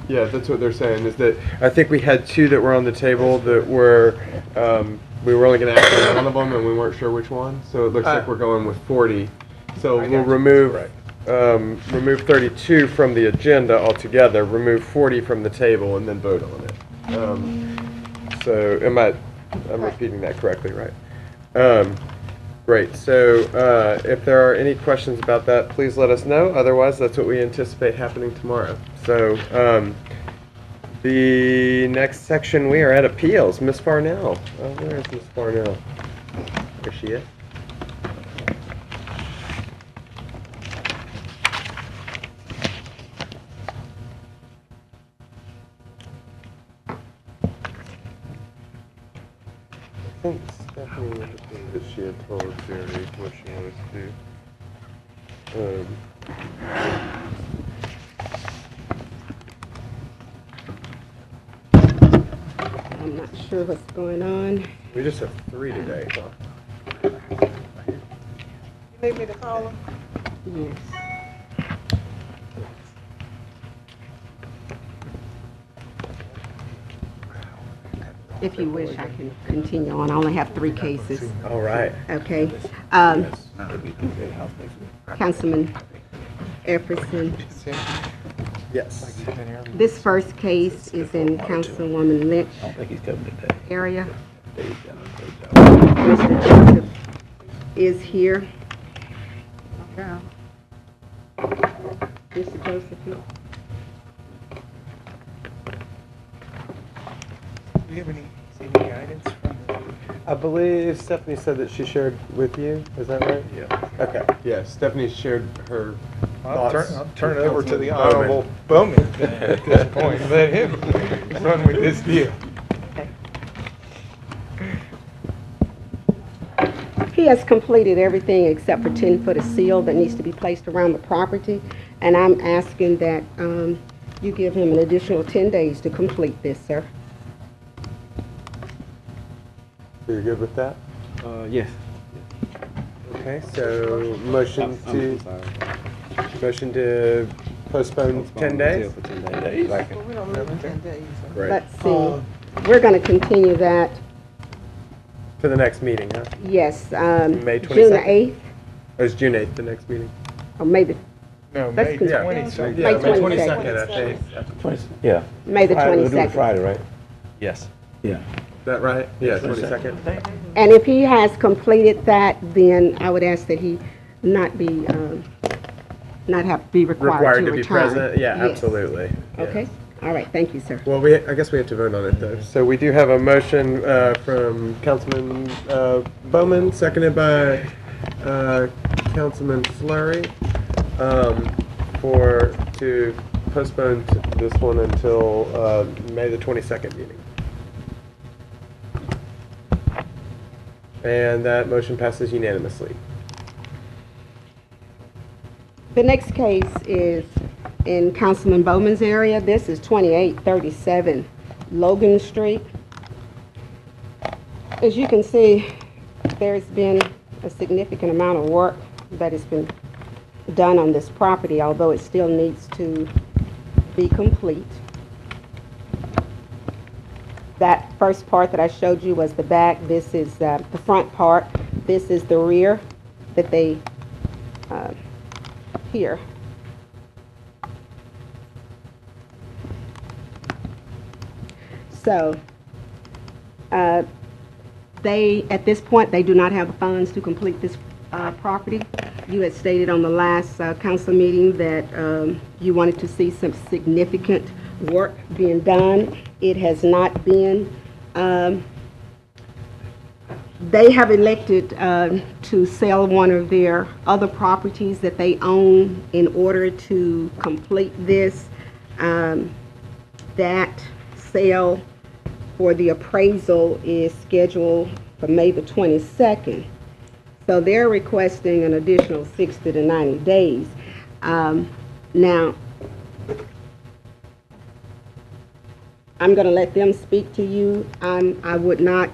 Yeah, that's what they're saying, is that I think we had two that were on the table that were, we were only going to act on one of them and we weren't sure which one, so it looks like we're going with 40. So we'll remove, remove 32 from the agenda altogether, remove 40 from the table, and then vote on it. So I'm repeating that correctly, right? Great. So if there are any questions about that, please let us know. Otherwise, that's what we anticipate happening tomorrow. So the next section, we are at appeals. Ms. Farnell. Where is Ms. Farnell? There she is. I think Stephanie indicated that she had told Jerry what she wanted to do. I'm not sure what's going on. We just have 3 today. You need me to call him? Yes. If you wish, I can continue on. I only have 3 cases. All right. Okay. Councilman Epperson. Yes. This first case is in Councilwoman Lynch area. Mr. Joseph is here. Mr. Joseph here. Do you have any guidance from I believe Stephanie said that she shared with you. Is that right? Yeah. Okay. Yeah, Stephanie shared her thoughts. I'll turn it over to the Honorable Bowman at this point. Let him run with this deal. He has completed everything except for 10-foot of seal that needs to be placed around the property, and I'm asking that you give him an additional 10 days to complete this, sir. So you're good with that? Yes. Okay, so motion to postpone 10 days? For 10 days. Well, we don't live in 10 days. Great. Let's see. We're going to continue that, To the next meeting, huh? yes, May June 22nd? 8th, Or is June 8th the next meeting? or maybe No, Let's May continue. 20th. Yeah, May May 22nd. 22nd, I think. Yeah. May the Friday, we'll do it 22nd. Friday, right? Yes. Yeah. Is that right? Yeah, 22nd. And if he has completed that, then I would ask that he not be, not have to be required to be return. present? Yeah, Yes. absolutely. Okay, all right, thank you, sir. Well, I guess we have to vote on it, though. So we do have a motion from Councilman Bowman, seconded by Councilman Fleury, to postpone this one until May the 22nd meeting. And that motion passes unanimously. The next case is in Councilman Bowman's area. This is 2837 Logan Street. As you can see, there's been a significant amount of work that has been done on this property, although it still needs to be complete. That first part that I showed you was the back. This is the front part. This is the rear that they here. So they, at this point, they do not have the funds to complete this property. You had stated on the last council meeting that you wanted to see some significant work being done. It has not been. They have elected to sell one of their other properties that they own in order to complete this. That sale for the appraisal is scheduled for May the 22nd. So they're requesting an additional 60 to 90 days. Now, I'm going to let them speak to you. I would not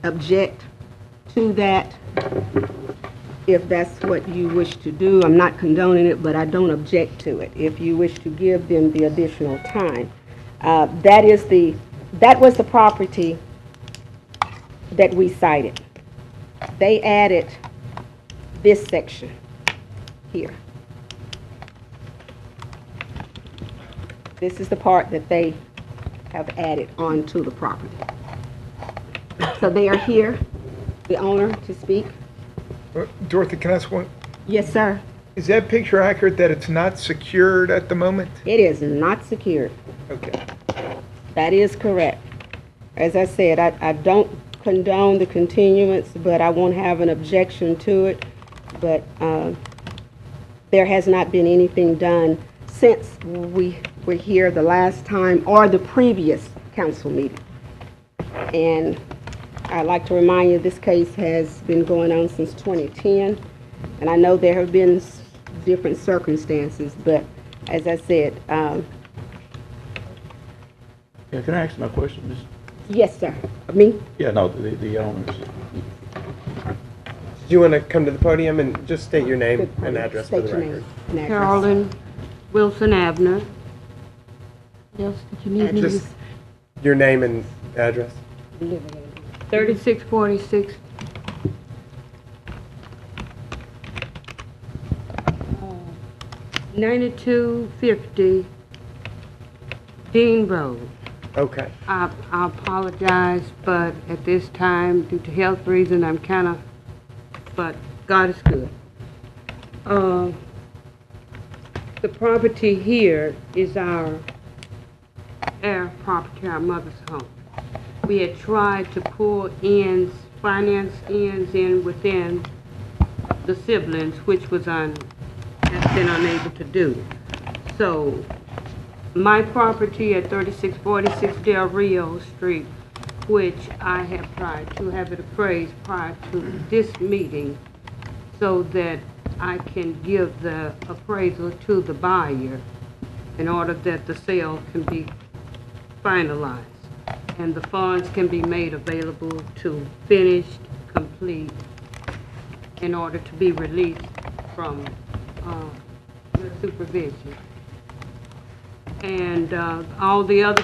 object to that if that's what you wish to do. I'm not condoning it, but I don't object to it if you wish to give them the additional time. That was the property that we cited. They added this section here. This is the part that they have added onto the property. So they are here, the owner, to speak. Dorothy, can I ask one? Yes, sir. Is that picture accurate that it's not secured at the moment? It is not secured. Okay. That is correct. As I said, I don't condone the continuance, but I won't have an objection to it. But there has not been anything done since we were here the last time or the previous council meeting. And I'd like to remind you, this case has been going on since 2010, and I know there have been different circumstances, but as I said, Yeah, can I ask my question, Miss? yes, sir. Me? Yeah, no, the owners. Do you want to come to the podium and just state your name and address for State the your record? name and address. Carolyn Wilson Abner. Yes, did you need me to? Just your name and address. 3646. 9250 Dean Road. Okay. I apologize, but at this time, due to health reasons, I'm kind of, but God is good. The property here is our property, our mother's home. We had tried to pull ends, finance ends in within the siblings, which was has been unable to do. So my property at 3646 Del Rio Street, which I have tried to have it appraised prior to this meeting so that I can give the appraisal to the buyer in order that the sale can be finalized and the funds can be made available to finish, complete, in order to be released from the supervision. And all the other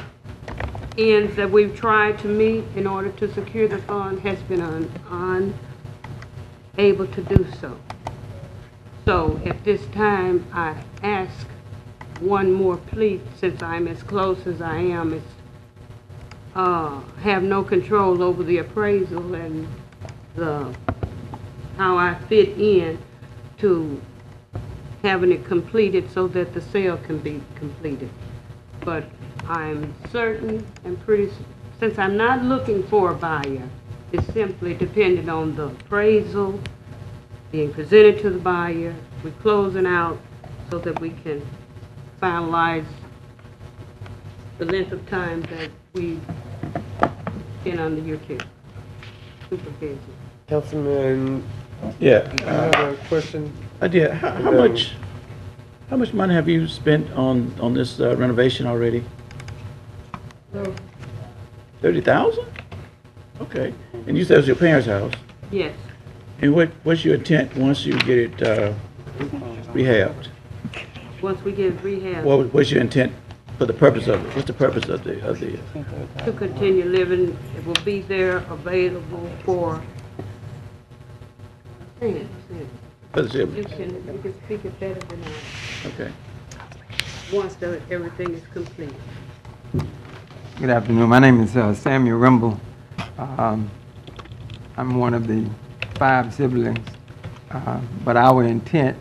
ends that we've tried to meet in order to secure the fund has been unable to do so. So at this time, I ask one more plea, since I'm as close as I am, have no control over the appraisal and how I fit in. to having it completed so that the sale can be completed. But I'm certain and since I'm not looking for a buyer, it's simply dependent on the appraisal being presented to the buyer, we're closing out so that we can finalize the length of time that we've been under your care, supervision. Councilman, Yeah. you have a question? I did. How much money have you spent on this renovation already? 30,000? Okay. And you said it was your parents' house? Yes. And what's your intent once you get it rehabbed? Once we get rehab. What's your intent for the purpose of it? What's the purpose of the? To continue living, it will be there available for. For the siblings. You can speak it better than I. Okay. Once everything is complete. Good afternoon. My name is Samuel Rimble. I'm one of the 5 siblings, but our intent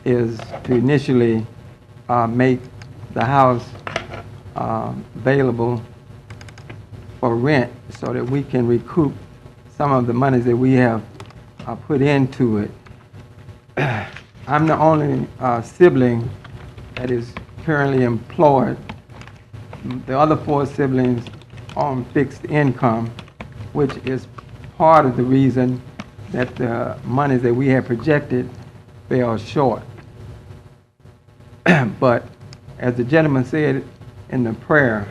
is to initially make the house available for rent so that we can recoup some of the monies that we have put into it. I'm the only sibling that is currently employed. The other 4 siblings on fixed income, which is part of the reason that the monies that we had projected fell short. But as the gentleman said in the prayer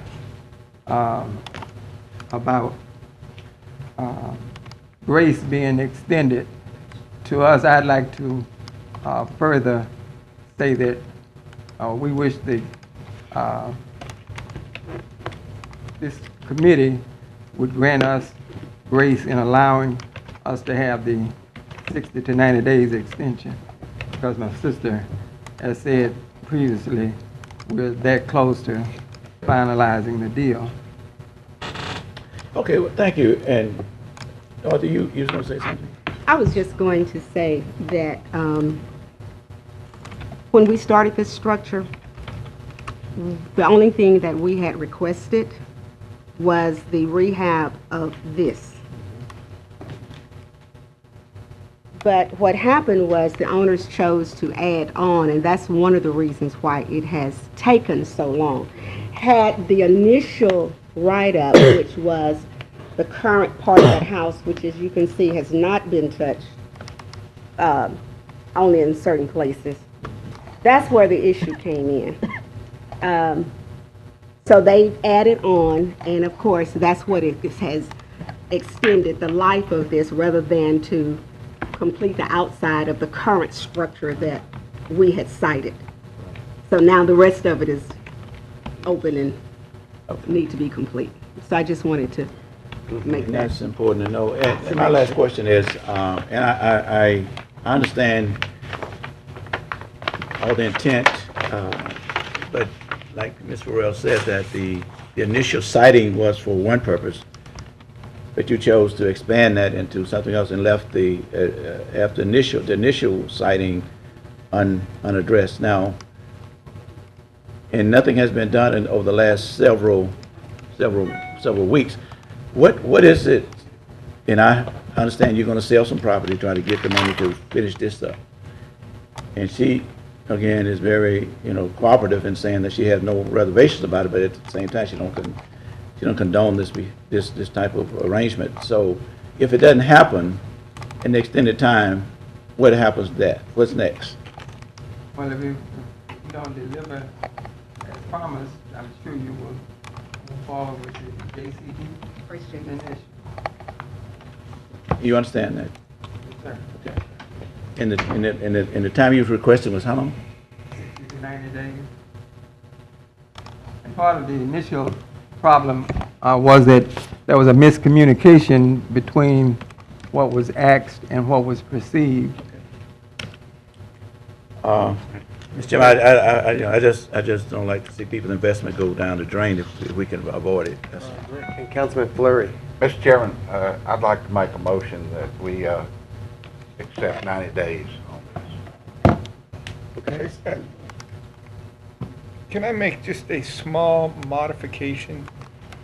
about grace being extended to us, I'd like to further say that we wish this committee would grant us grace in allowing us to have the 60 to 90 days extension, because my sister has said previously we're that close to finalizing the deal. Okay, well, thank you. And Arthur, you was going to say something? I was just going to say that when we started this structure, the only thing that we had requested was the rehab of this. But what happened was the owners chose to add on, and that's one of the reasons why it has taken so long. Had the initial write-up, which was the current part of the house, which as you can see has not been touched, only in certain places, that's where the issue came in. So they added on, and of course, that's what it has extended the life of this rather than to complete the outside of the current structure that we had cited. So now the rest of it is open and need to be complete. So I just wanted to make that. That's important to know. And my last question is, and I understand all the intent, but like Ms. Farrell said, that the initial siting was for one purpose, but you chose to expand that into something else and left the after the initial siting unaddressed. Now, and nothing has been done over the last several weeks. What is it? And I understand you're going to sell some property, try to get the money to finish this up. And she, again, is very, cooperative in saying that she has no reservations about it, but at the same time, she don't condone this type of arrangement. So, if it doesn't happen in the extended time, what happens to that? What's next? Well, if you don't deliver as promised, I'm sure you will move forward with the JCD. You understand that? Yes, sir. Okay. And the time you was requesting was how long? 60 to 90 days. And part of the initial problem was that there was a miscommunication between what was asked and what was perceived. Mr. Chairman, I just don't like to see people's investment go down the drain if we can avoid it. And Councilman Fleury. Mr. Chairman, I'd like to make a motion that we accept 90 days on this. Okay. Can I make just a small modification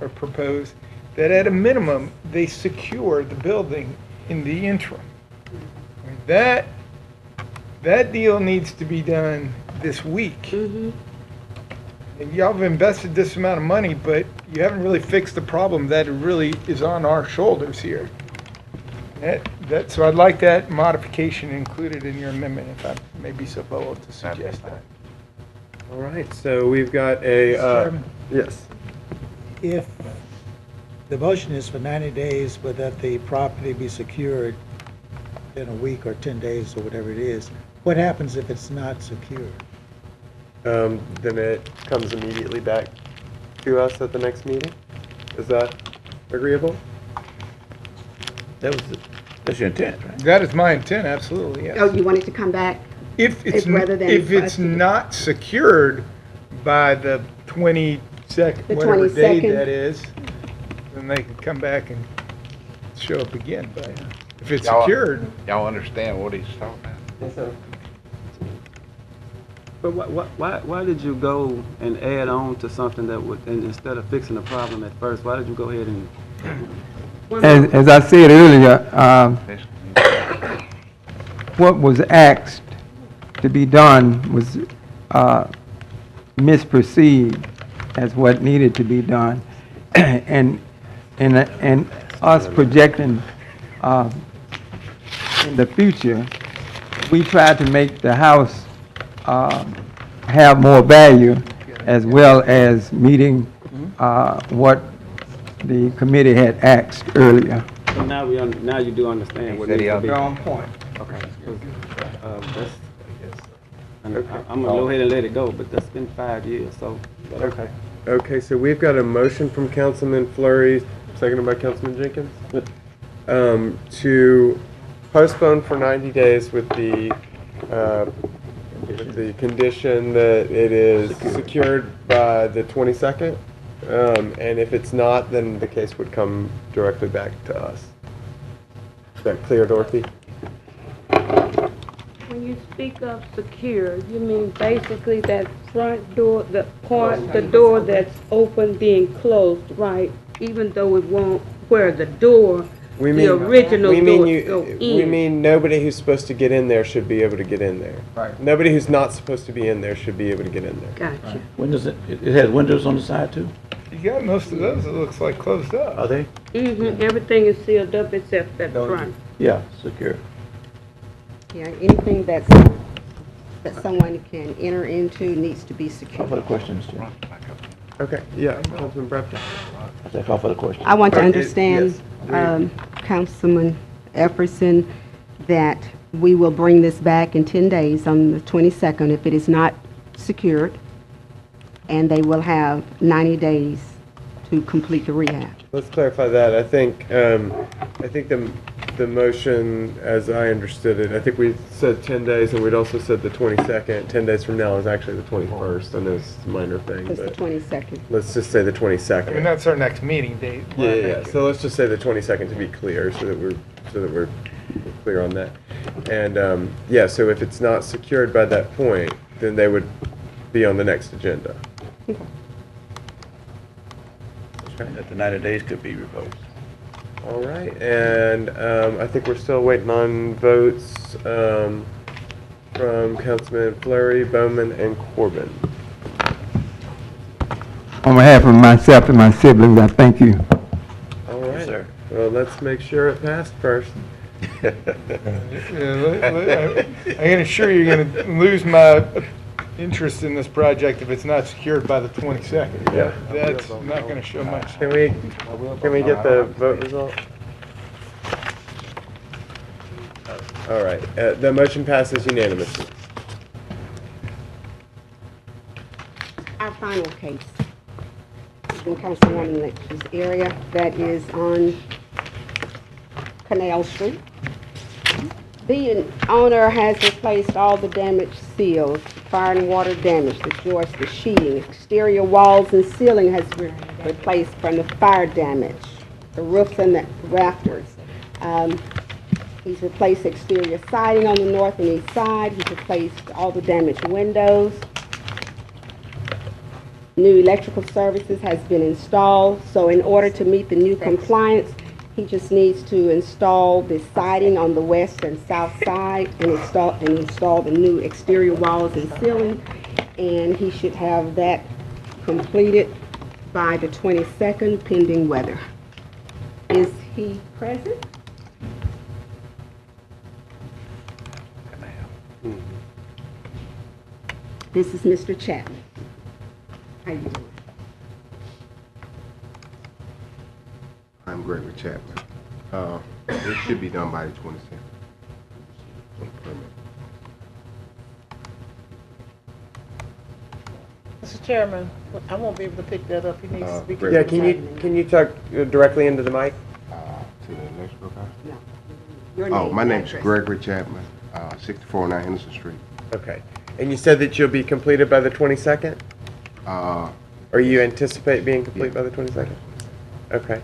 or propose that at a minimum, they secure the building in the interim? I mean, that deal needs to be done this week. And y'all have invested this amount of money, but you haven't really fixed the problem that really is on our shoulders here. So I'd like that modification included in your amendment, if I may be so bold to suggest that. All right, so we've got a, Mr. Chairman? yes. If the motion is for 90 days, but that the property be secured in a week or 10 days or whatever it is, what happens if it's not secured? Then it comes immediately back to us at the next meeting. Is that agreeable? That's your intent, right? That is my intent, absolutely, yes. Oh, you want it to come back? If it's, rather than if for us it's to do- not secured by the 22nd, The whatever day 22nd. that is, then they can come back and show up again. But if it's Y'all- secured, Y'all understand what he's talking about? Yes, sir. But why did you go and add on to something that would, and instead of fixing the problem at first, why did you go ahead and? As I said earlier, what was asked to be done was misperceived as what needed to be done. And us projecting in the future, we tried to make the house have more value as well as meeting what the committee had asked earlier. So now now you do understand what needs to be. You're on point. Okay. I'm gonna go ahead and let it go, but that's been 5 years, so. Okay. Okay, so we've got a motion from Councilman Fleury, seconded by Councilman Jenkins, to postpone for 90 days with the condition that it is secured by the 22nd. And if it's not, then the case would come directly back to us. Is that clear, Dorothy? When you speak of secure, you mean basically that front door, the door that's open being closed, right? Even though it won't, where the door, the original door go in. We mean nobody who's supposed to get in there should be able to get in there. Right. Nobody who's not supposed to be in there should be able to get in there. Gotcha. Windows, it has windows on the side too? you got most of those, it looks like closed up. Are they? Everything is sealed up except that front. Yeah, secure. Yeah, anything that someone can enter into needs to be Call secure. for the question, Mr. Chairman. Okay, yeah, Councilman Brampton. I said call for the question. I want to Okay, understand, yes. Councilman Efferson, that we will bring this back in 10 days on the 22nd if it is not secured, and they will have 90 days to complete the rehab. Let's clarify that. I think the motion, as I understood it, I think we said 10 days, and we'd also said the 22nd. 10 days from now is actually the 21st. I know it's a minor thing, It's the but 22nd. let's just say the I 22nd. mean, that's our next meeting date. Yeah. So let's just say the 22nd to be clear, so that we're clear on that. And yeah, so if it's not secured by that point, then they would be on the next agenda. That the 90 days could be revoked. All right, and I think we're still waiting on votes from Councilman Fleury, Bowman, and Corbin. On behalf of myself and my siblings, I thank you. All right. Yes, sir. Well, let's make sure it passed first. I can assure you, you're going to lose my interest in this project if it's not secured by the 22nd. Yeah. That's not going to show much. Can we get the vote result? All right, the motion passes unanimously. Our final case in Councilwoman Lynch's area, that is on Canal Street. The owner has replaced all the damaged seals, fire and water damage, the joists, the sheeting, exterior walls and ceiling has been replaced from the fire damage, the roofs and the rafters. He's replaced exterior siding on the north and east side. He's replaced all the damaged windows. New electrical services has been installed. So in order to meet the new compliance, he just needs to install the siding on the west and south side and install the new exterior walls and ceiling. And he should have that completed by the 22nd, pending weather. Is he present? This is Mr. Chapman. How you doing? I'm Gregory Chapman. It should be done by the 27th. Mr. Chairman, I won't be able to pick that up. He needs to speak. Yeah, can you talk directly into the mic? To the electrical guy? No. Your Oh, name my and name's address. Gregory Chapman, 6409 Henderson Street. Okay. And you said that you'll be completed by the 22nd? Or you anticipate being complete by the 22nd? Okay.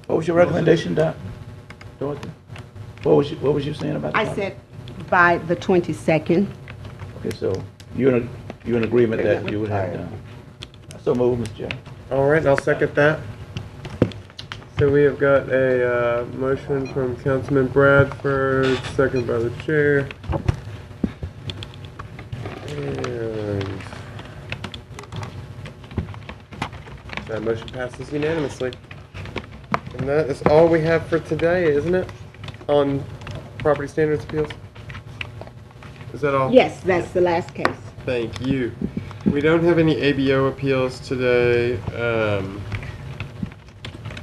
What was your recommendation, Dorothy? What was you saying about the I project? said by the 22nd. Okay, so you're in agreement that you would have done. So move, Mr. Chairman. All right, I'll second that. So we have got a motion from Councilman Bradford, second by the chair. And that motion passes unanimously. And that is all we have for today, isn't it? On property standards appeals? Is that all? Yes, that's the last case. Thank you. We don't have any ABO appeals today.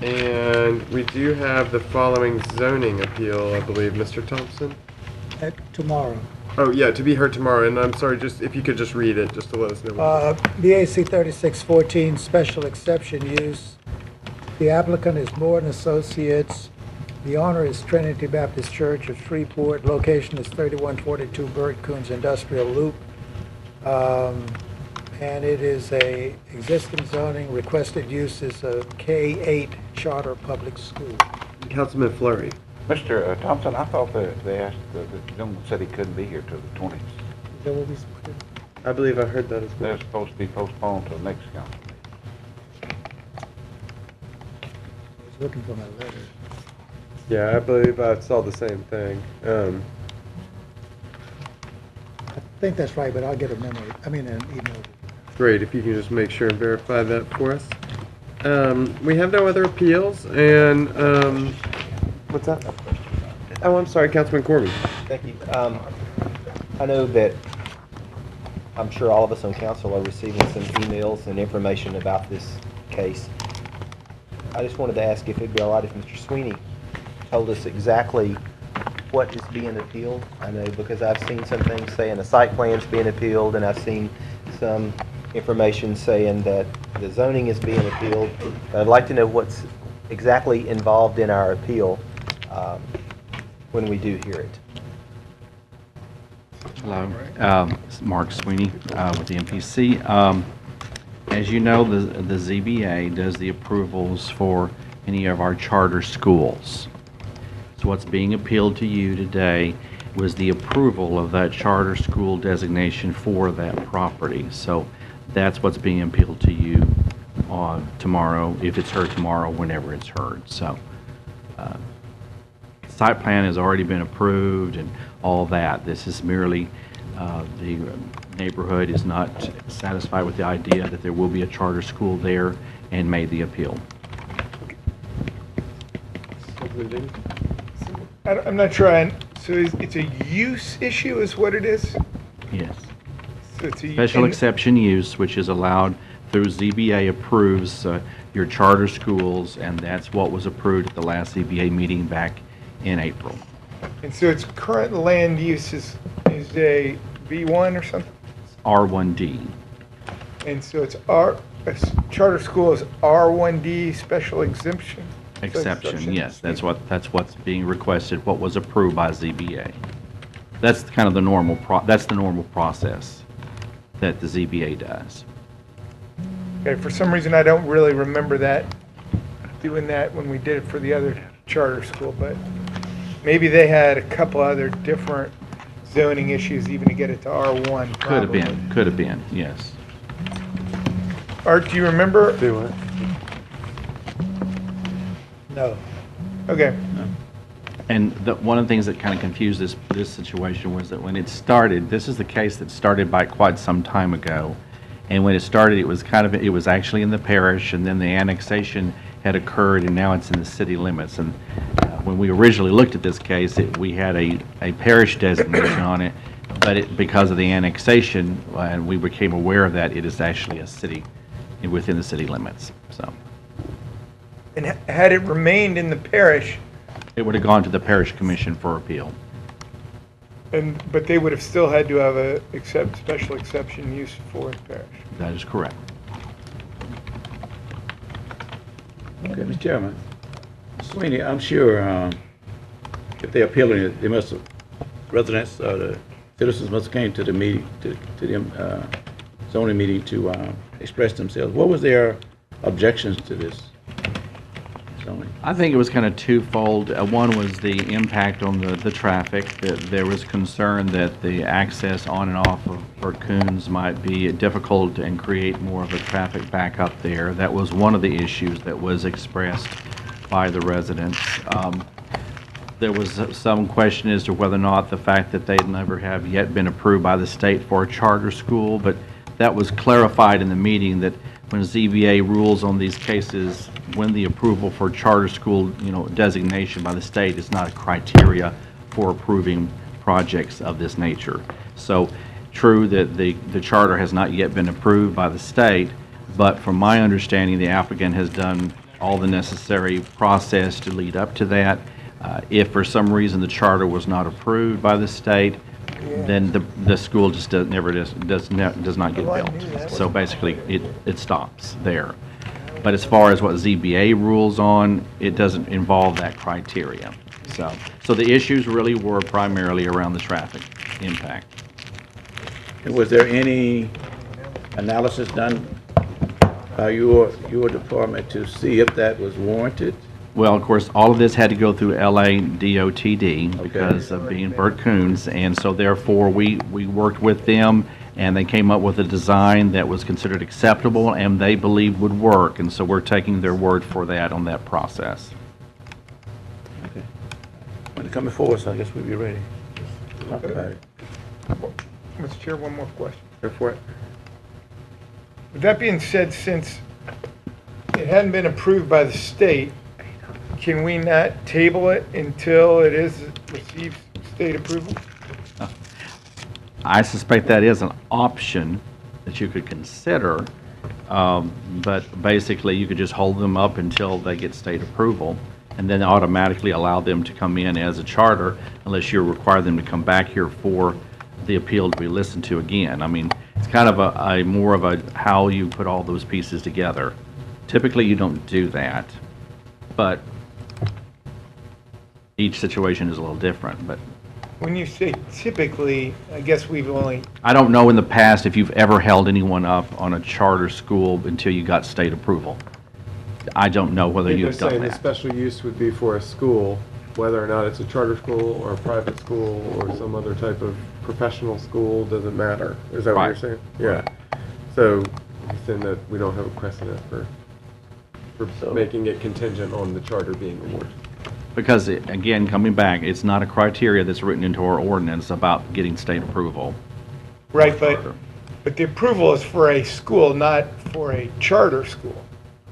And we do have the following zoning appeal, I believe, Mr. Thompson? Tomorrow. Oh, yeah, to be heard tomorrow, and I'm sorry, just if you could just read it, just to let us know. BAC 3614, special exception use. The applicant is Moore & Associates. The owner is Trinity Baptist Church of Shreveport. Location is 3142 Bert Coons Industrial Loop. And it is a existing zoning. Requested use is a K-8 charter public school. Councilman Fleury. Mr. Thompson, I thought that they asked, the gentleman said he couldn't be here till the 20th. Is that what we said? I believe I heard that as well. They're supposed to be postponed till next council. I was looking for my letter. Yeah, I believe I saw the same thing. I think that's right, but I'll get a memo, an email. Great, if you can just make sure and verify that for us. We have no other appeals, and, what's that? Oh, I'm sorry, Councilman Corbin. Thank you. I know that I'm sure all of us on council are receiving some emails and information about this case. I just wanted to ask if it'd be all right if Mr. Sweeney told us exactly what is being appealed. I know because I've seen some things saying the site plan's being appealed, and I've seen some information saying that the zoning is being appealed. But I'd like to know what's exactly involved in our appeal when we do hear it. Hello, this is Mark Sweeney with the MPC. As you know, the ZBA does the approvals for any of our charter schools. So what's being appealed to you today was the approval of that charter school designation for that property. So that's what's being appealed to you on tomorrow, if it's heard tomorrow, whenever it's heard. So site plan has already been approved and all that. This is merely the neighborhood is not satisfied with the idea that there will be a charter school there and made the appeal. I'm not trying, so it's a use issue is what it is? Yes. So it's a- Special and- exception use, which is allowed through ZBA approves your charter schools, and that's what was approved at the last ZBA meeting back in April. And so its current land use is a B1 or something? R1D. And so it's charter school is R1D special exemption? Exception, yes, that's what's being requested, what was approved by ZBA. That's kind of the normal process that the ZBA does. Okay, for some reason I don't really remember doing that when we did it for the other charter school, but Maybe they had a couple other different zoning issues even to get it to R1. Could have been, yes. Art, do you remember? Do it. No. Okay. And one of the things that kind of confused this situation was that when it started, this is the case that started by quite some time ago. And when it started, it was actually in the parish, and then the annexation had occurred, and now it's in the city limits. And when we originally looked at this case, we had a parish designation on it, but because of the annexation, and we became aware of that, it is actually a city, within the city limits, so. And had it remained in the parish, It would have gone to the parish commission for appeal. but they would have still had to have a special exception use for the parish. That is correct. Okay, Mr. Chairman. Sweeney, I'm sure if they're appealing it, they must have, residents or the citizens must have came to the meeting, to the zoning meeting to express themselves. What was their objections to this zoning? I think it was kind of twofold. One was the impact on the traffic. There was concern that the access on and off of Coons might be difficult and create more of a traffic backup there. That was one of the issues that was expressed by the residents. There was some question as to whether or not the fact that they never have yet been approved by the state for a charter school, but that was clarified in the meeting that when ZBA rules on these cases, when the approval for charter school, designation by the state is not a criteria for approving projects of this nature. So true that the charter has not yet been approved by the state, but from my understanding, the applicant has done all the necessary process to lead up to that. If for some reason the charter was not approved by the state, then the school just does not get built. So basically, it stops there. But as far as what ZBA rules on, it doesn't involve that criteria. So the issues really were primarily around the traffic impact. And was there any analysis done by your department to see if that was warranted? Well, of course, all of this had to go through LA DOTD because of being Bert Coons, and so therefore we worked with them, and they came up with a design that was considered acceptable and they believed would work, and so we're taking their word for that on that process. Okay. When it comes forward, so I guess we'll be ready to talk about it. Mr. Chair, one more question. Go for it. With that being said, since it hadn't been approved by the state, can we not table it until it receives state approval? I suspect that is an option that you could consider, but basically you could just hold them up until they get state approval and then automatically allow them to come in as a charter unless you require them to come back here for the appeal to be listened to again. I mean, it's kind of a more of a how you put all those pieces together. Typically you don't do that, but each situation is a little different. But When you say typically, I guess we've only... I don't know in the past if you've ever held anyone up on a charter school until you got state approval. I don't know whether you've done They're saying the that. special use would be for a school, whether or not it's a charter school or a private school or some other type of professional school, doesn't matter. Is that what you're saying? Yeah. So you're saying that we don't have a precedent for making it contingent on the charter being awarded. Because, again, coming back, it's not a criteria that's written into our ordinance about getting state approval. Right, but the approval is for a school, not for a charter school.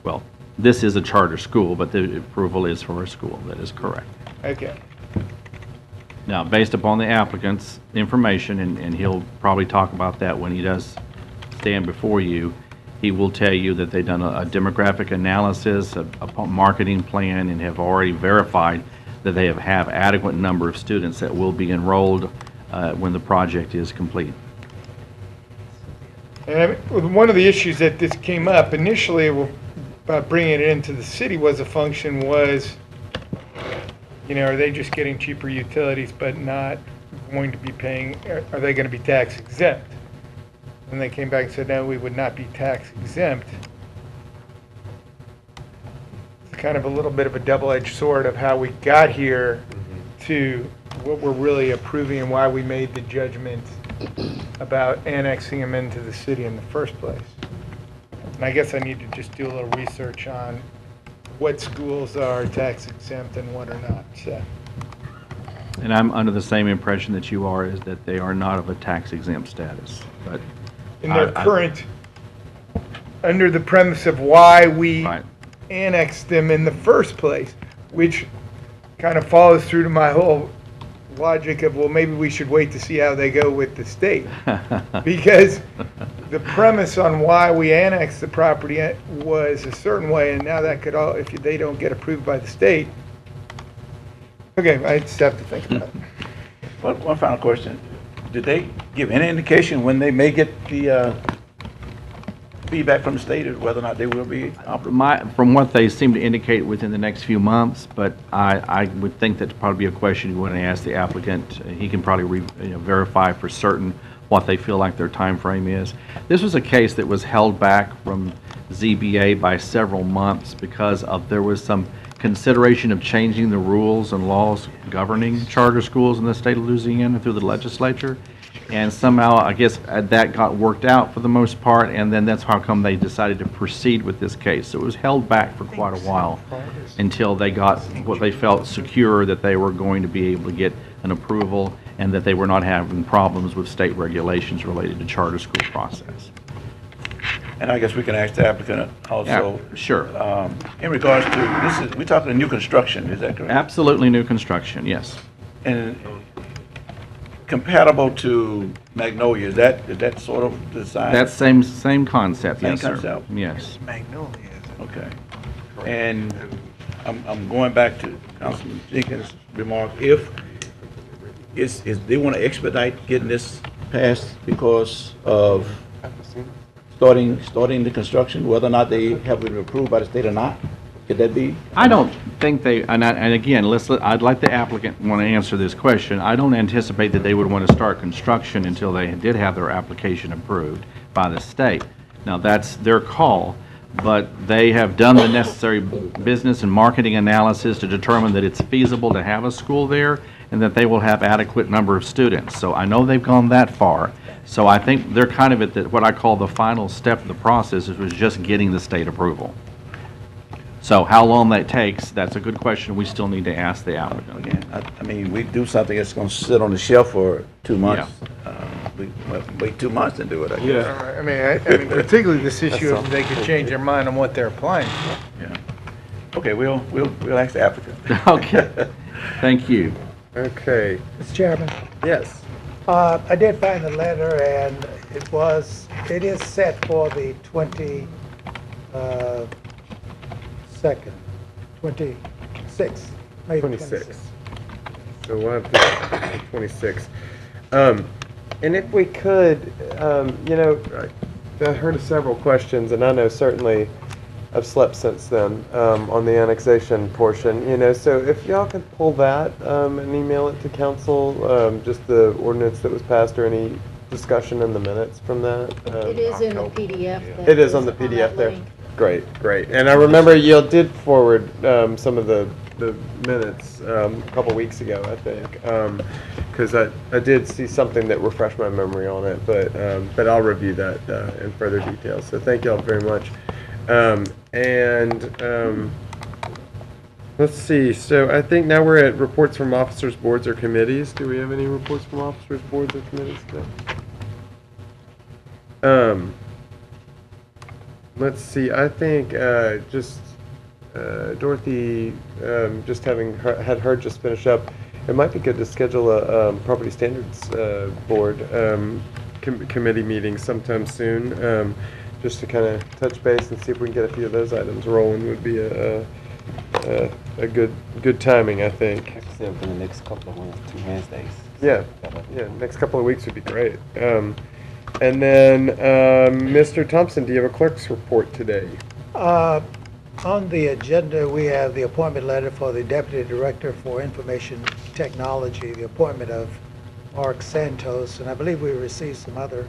Well, this is a charter school, but the approval is for a school. That is correct. Okay. Now, based upon the applicant's information, and he'll probably talk about that when he does stand before you, he will tell you that they've done a demographic analysis, a marketing plan, and have already verified that they have adequate number of students that will be enrolled when the project is complete. And one of the issues that this came up initially about bringing it into the city was a function was, are they just getting cheaper utilities but not going to be paying, are they going to be tax exempt? And they came back and said, no, we would not be tax exempt. It's kind of a little bit of a double-edged sword of how we got here to what we're really approving and why we made the judgment about annexing them into the city in the first place. And I guess I need to just do a little research on what schools are tax exempt and what are not, so. And I'm under the same impression that you are, is that they are not of a tax exempt status, but. In their current, under the premise of why we annexed them in the first place, which kind of follows through to my whole logic of, well, maybe we should wait to see how they go with the state. Because the premise on why we annexed the property was a certain way, and now that could all, if they don't get approved by the state. Okay, I just have to think about it. One final question. Did they give any indication when they may get the feedback from the state of whether or not they will be operating? From what they seem to indicate, within the next few months, but I would think that's probably a question you want to ask the applicant. He can probably verify for certain what they feel like their time frame is. This was a case that was held back from ZBA by several months because there was some consideration of changing the rules and laws governing charter schools in the state of Louisiana through the legislature. And somehow, I guess, that got worked out for the most part, and then that's how come they decided to proceed with this case. So it was held back for quite a while until they got what they felt secure that they were going to be able to get an approval and that they were not having problems with state regulations related to charter school process. And I guess we can ask the applicant also. Yeah, sure. In regards to, we're talking new construction, is that correct? Absolutely new construction, yes. And compatible to Magnolia, is that sort of design? That same concept, Same yes, sir. concept? Yes. Magnolia. Okay. And I'm going back to Councilman Jenkins' remark. If they want to expedite getting this passed because of starting the construction, whether or not they have been approved by the state or not, could that be? I don't think they, and again, I'd like the applicant want to answer this question. I don't anticipate that they would want to start construction until they did have their application approved by the state. Now, that's their call, but they have done the necessary business and marketing analysis to determine that it's feasible to have a school there and that they will have adequate number of students. So I know they've gone that far. So I think they're kind of at what I call the final step of the process, which was just getting the state approval. So how long that takes, that's a good question we still need to ask the applicant. Again, I mean, we do something that's going to sit on the shelf for 2 months. We wait 2 months and do it, I guess. I mean, particularly this issue of they could change their mind on what they're applying for. Yeah. Okay, we'll ask the applicant. Okay. Thank you. Okay. Mr. Chairman, Yes. I did find the letter, and it is set for the 26th, May 26. So we'll have the 26. And if we could, I heard several questions, and I know certainly I've slept since then on the annexation portion. So if y'all could pull that and email it to council, just the ordinance that was passed or any discussion in the minutes from that. It is in the PDF. It is on the PDF there. Great. And I remember you did forward some of the minutes a couple weeks ago, I think, because I did see something that refreshed my memory on it, but I'll review that in further detail. So thank y'all very much. Let's see. So I think now we're at reports from officers, boards, or committees. Do we have any reports from officers, boards, or committees today? Let's see. I think just Dorothy, just having had her just finish up, it might be good to schedule a property standards board committee meeting sometime soon. Just to kind of touch base and see if we can get a few of those items rolling would be a good timing, I think. For the next couple of Wednesdays. Yeah, next couple of weeks would be great. And then, Mr. Thompson, do you have a clerk's report today? On the agenda, we have the appointment letter for the Deputy Director for Information Technology, the appointment of Mark Santos, and I believe we received some other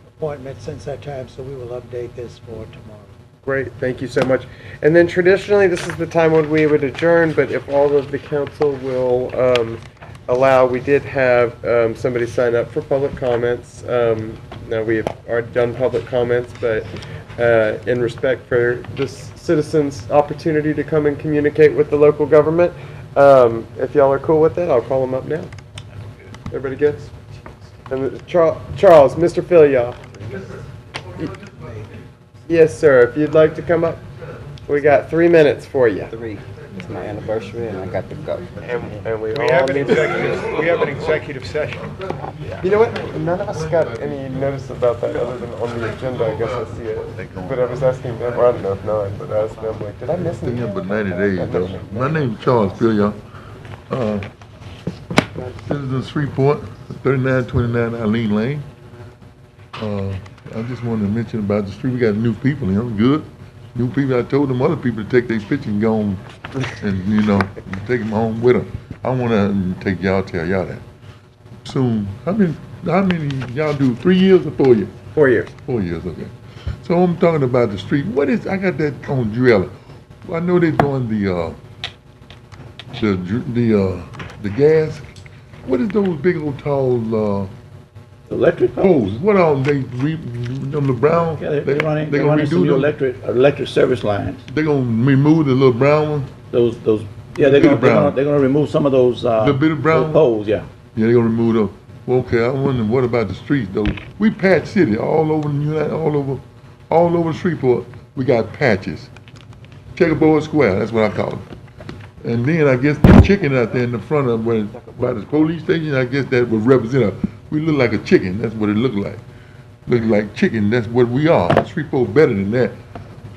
appointments since that time, so we will update this for tomorrow. Great, thank you so much. And then traditionally, this is the time when we would adjourn, but if all of the council will allow, we did have somebody sign up for public comments. Now, we have already done public comments, but in respect for this citizens' opportunity to come and communicate with the local government, if y'all are cool with that, I'll call them up now. Everybody good? And Charles, Mr. Philyaw. Yes, sir. If you'd like to come up, we got 3 minutes for you. 3. It's my anniversary, and I got to go. And we We all have an need executive session. You know what? None of us got any notice about that other than on the agenda. I guess I see it. But I was asking them, or I don't know if none, but I asked them, like, did I miss anything? Yeah, but 90 days, though. My name's Charles Philyaw. Citizen of Shreveport, 3929 Eileen Lane. I just wanted to mention about the street. We got new people, you know, good. New people. I told them other people to take their picture and go home and, you know, take them home with them. I want to take y'all, tell y'all that. Soon. How many y'all do? 3 years or 4 years? 4 years. 4 years, okay. So I'm talking about the street. What is, I got that on Drella. I know they're doing the gas. What is those big old tall, electric poles? What are they, them the brown? Yeah, they're running redo some new them? electric service lines. They're gonna remove the little brown one? Those, yeah, they're gonna remove some of those, the bit of brown those poles, yeah. Yeah, they're gonna remove those. Well, okay, I wonder what about the streets though? We patch city all over the United, all over Shreveport. We got patches. Checkerboard Square, that's what I call it. And then I guess the chicken out there in the front of where by the police station, I guess that would represent we look like a chicken. That's what it looked like. Look like chicken. That's what we are. Shreveport better than that.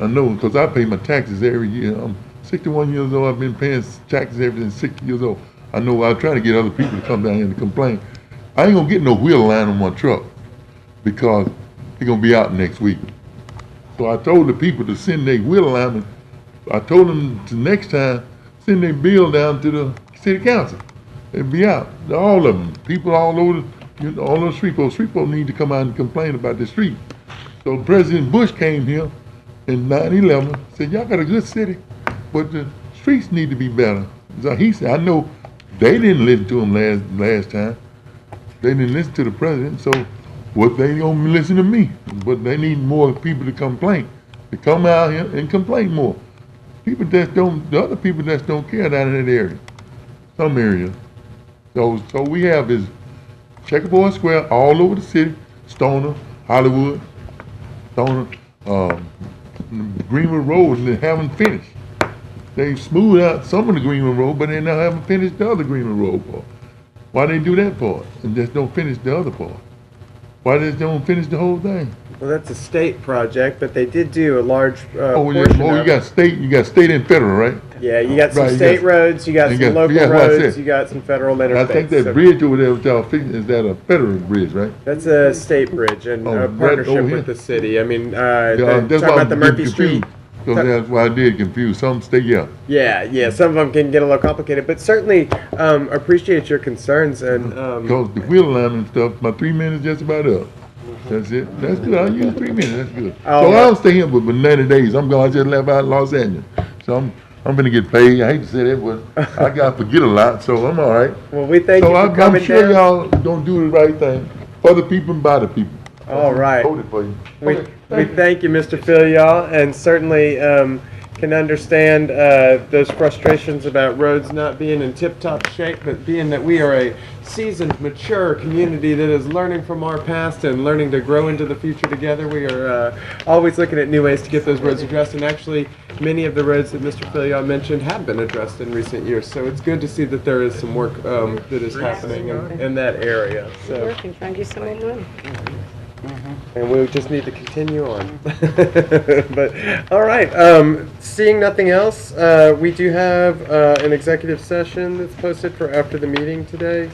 I know because I pay my taxes every year. I'm 61 years old. I've been paying taxes ever since 60 years old. I know I try to get other people to come down here and complain. I ain't gonna get no wheel line on my truck because it's gonna be out next week. So I told the people to send their wheel alignment. I told them to next time send their bill down to the city council. It'll be out. All of them. People all over, all over Shreveport. Shreveport need to come out and complain about the street. So President Bush came here in 9/11, said, y'all got a good city, but the streets need to be better. So he said, I know they didn't listen to him last time. They didn't listen to the president, so what they gonna listen to me? But they need more people to complain. To come out here and complain more. People that don't, the other people that don't care down in that area, some areas. So we have is Checkerboard Square all over the city, Stoner, Hollywood, Stoner, Greenwood Road, and they haven't finished. They smoothed out some of the Greenwood Road, but they now haven't finished the other Greenwood Road part. Why they do that part and just don't finish the other part? Why they don't finish the whole thing? Well, that's a state project, but they did do a large Oh, portion you of got state and federal, right? Yeah, you got some Right, state roads, you got some local yeah, what I roads, said. you got some federal and I think that bridge over there with y'all fixing, is that a federal bridge, right? That's a state bridge and a right partnership over here. with the city. I mean, Yeah, talking that's why about I'm the Murphy confused, Street. 'cause that's why I did confuse. Some state, yeah. Yeah, some of them can get a little complicated, but certainly appreciate your concerns and. Because the wheel alignment and stuff, my 3 minutes just about up. That's it. That's good. I'll use 3 minutes. That's good. Oh, So I'll stay here for 90 days. I'm going to just left out Los Angeles. So I'm going to get paid. I hate to say that, but I got to forget a lot, so I'm all right. Well, we thank you for I'm coming sure down. y'all don't do the right thing for the people and by the people. All right. Voted for you. We thank you, Mr. Philyaw, and certainly can understand those frustrations about roads not being in tip-top shape, but being that we are a seasoned, mature community that is learning from our past and learning to grow into the future together, we are always looking at new ways to get those roads addressed, and actually many of the roads that Mr. Philyaw mentioned have been addressed in recent years, so it's good to see that there is some work that is happening in that area. So. Working, trying to get some more money. And we just need to continue on. But, all right, seeing nothing else, we do have an executive session that's posted for after the meeting today.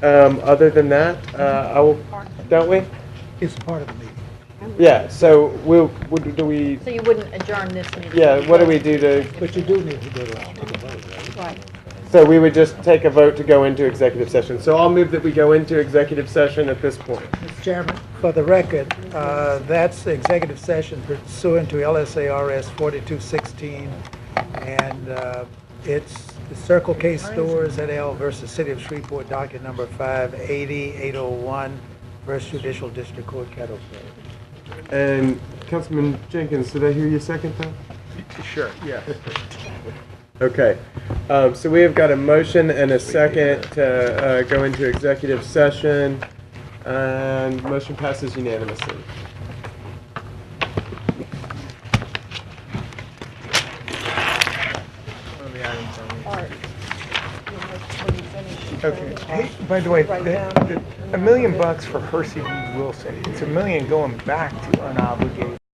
Other than that, don't we? It's part of the meeting. Yeah, so do we, So you wouldn't adjourn this meeting? yeah, what do we do to? But you do need to go to take a vote, right? Right. So we would just take a vote to go into executive session. So I'll move that we go into executive session at this point. Mr. Chairman, for the record, that's the executive session pursuant to LSARS 4216, and it's the Circle K Stores et al. Versus City of Shreveport, docket number 580801 versus Judicial District Court, Caddo Court. And Councilman Jenkins, did I hear you second that? Sure, yeah. Okay, so we have got a motion and a second to go into executive session, and motion passes unanimously. Okay. Hey, by the way, $1 million for Hersey v. Wilson. It's $1 million going back to unobligated.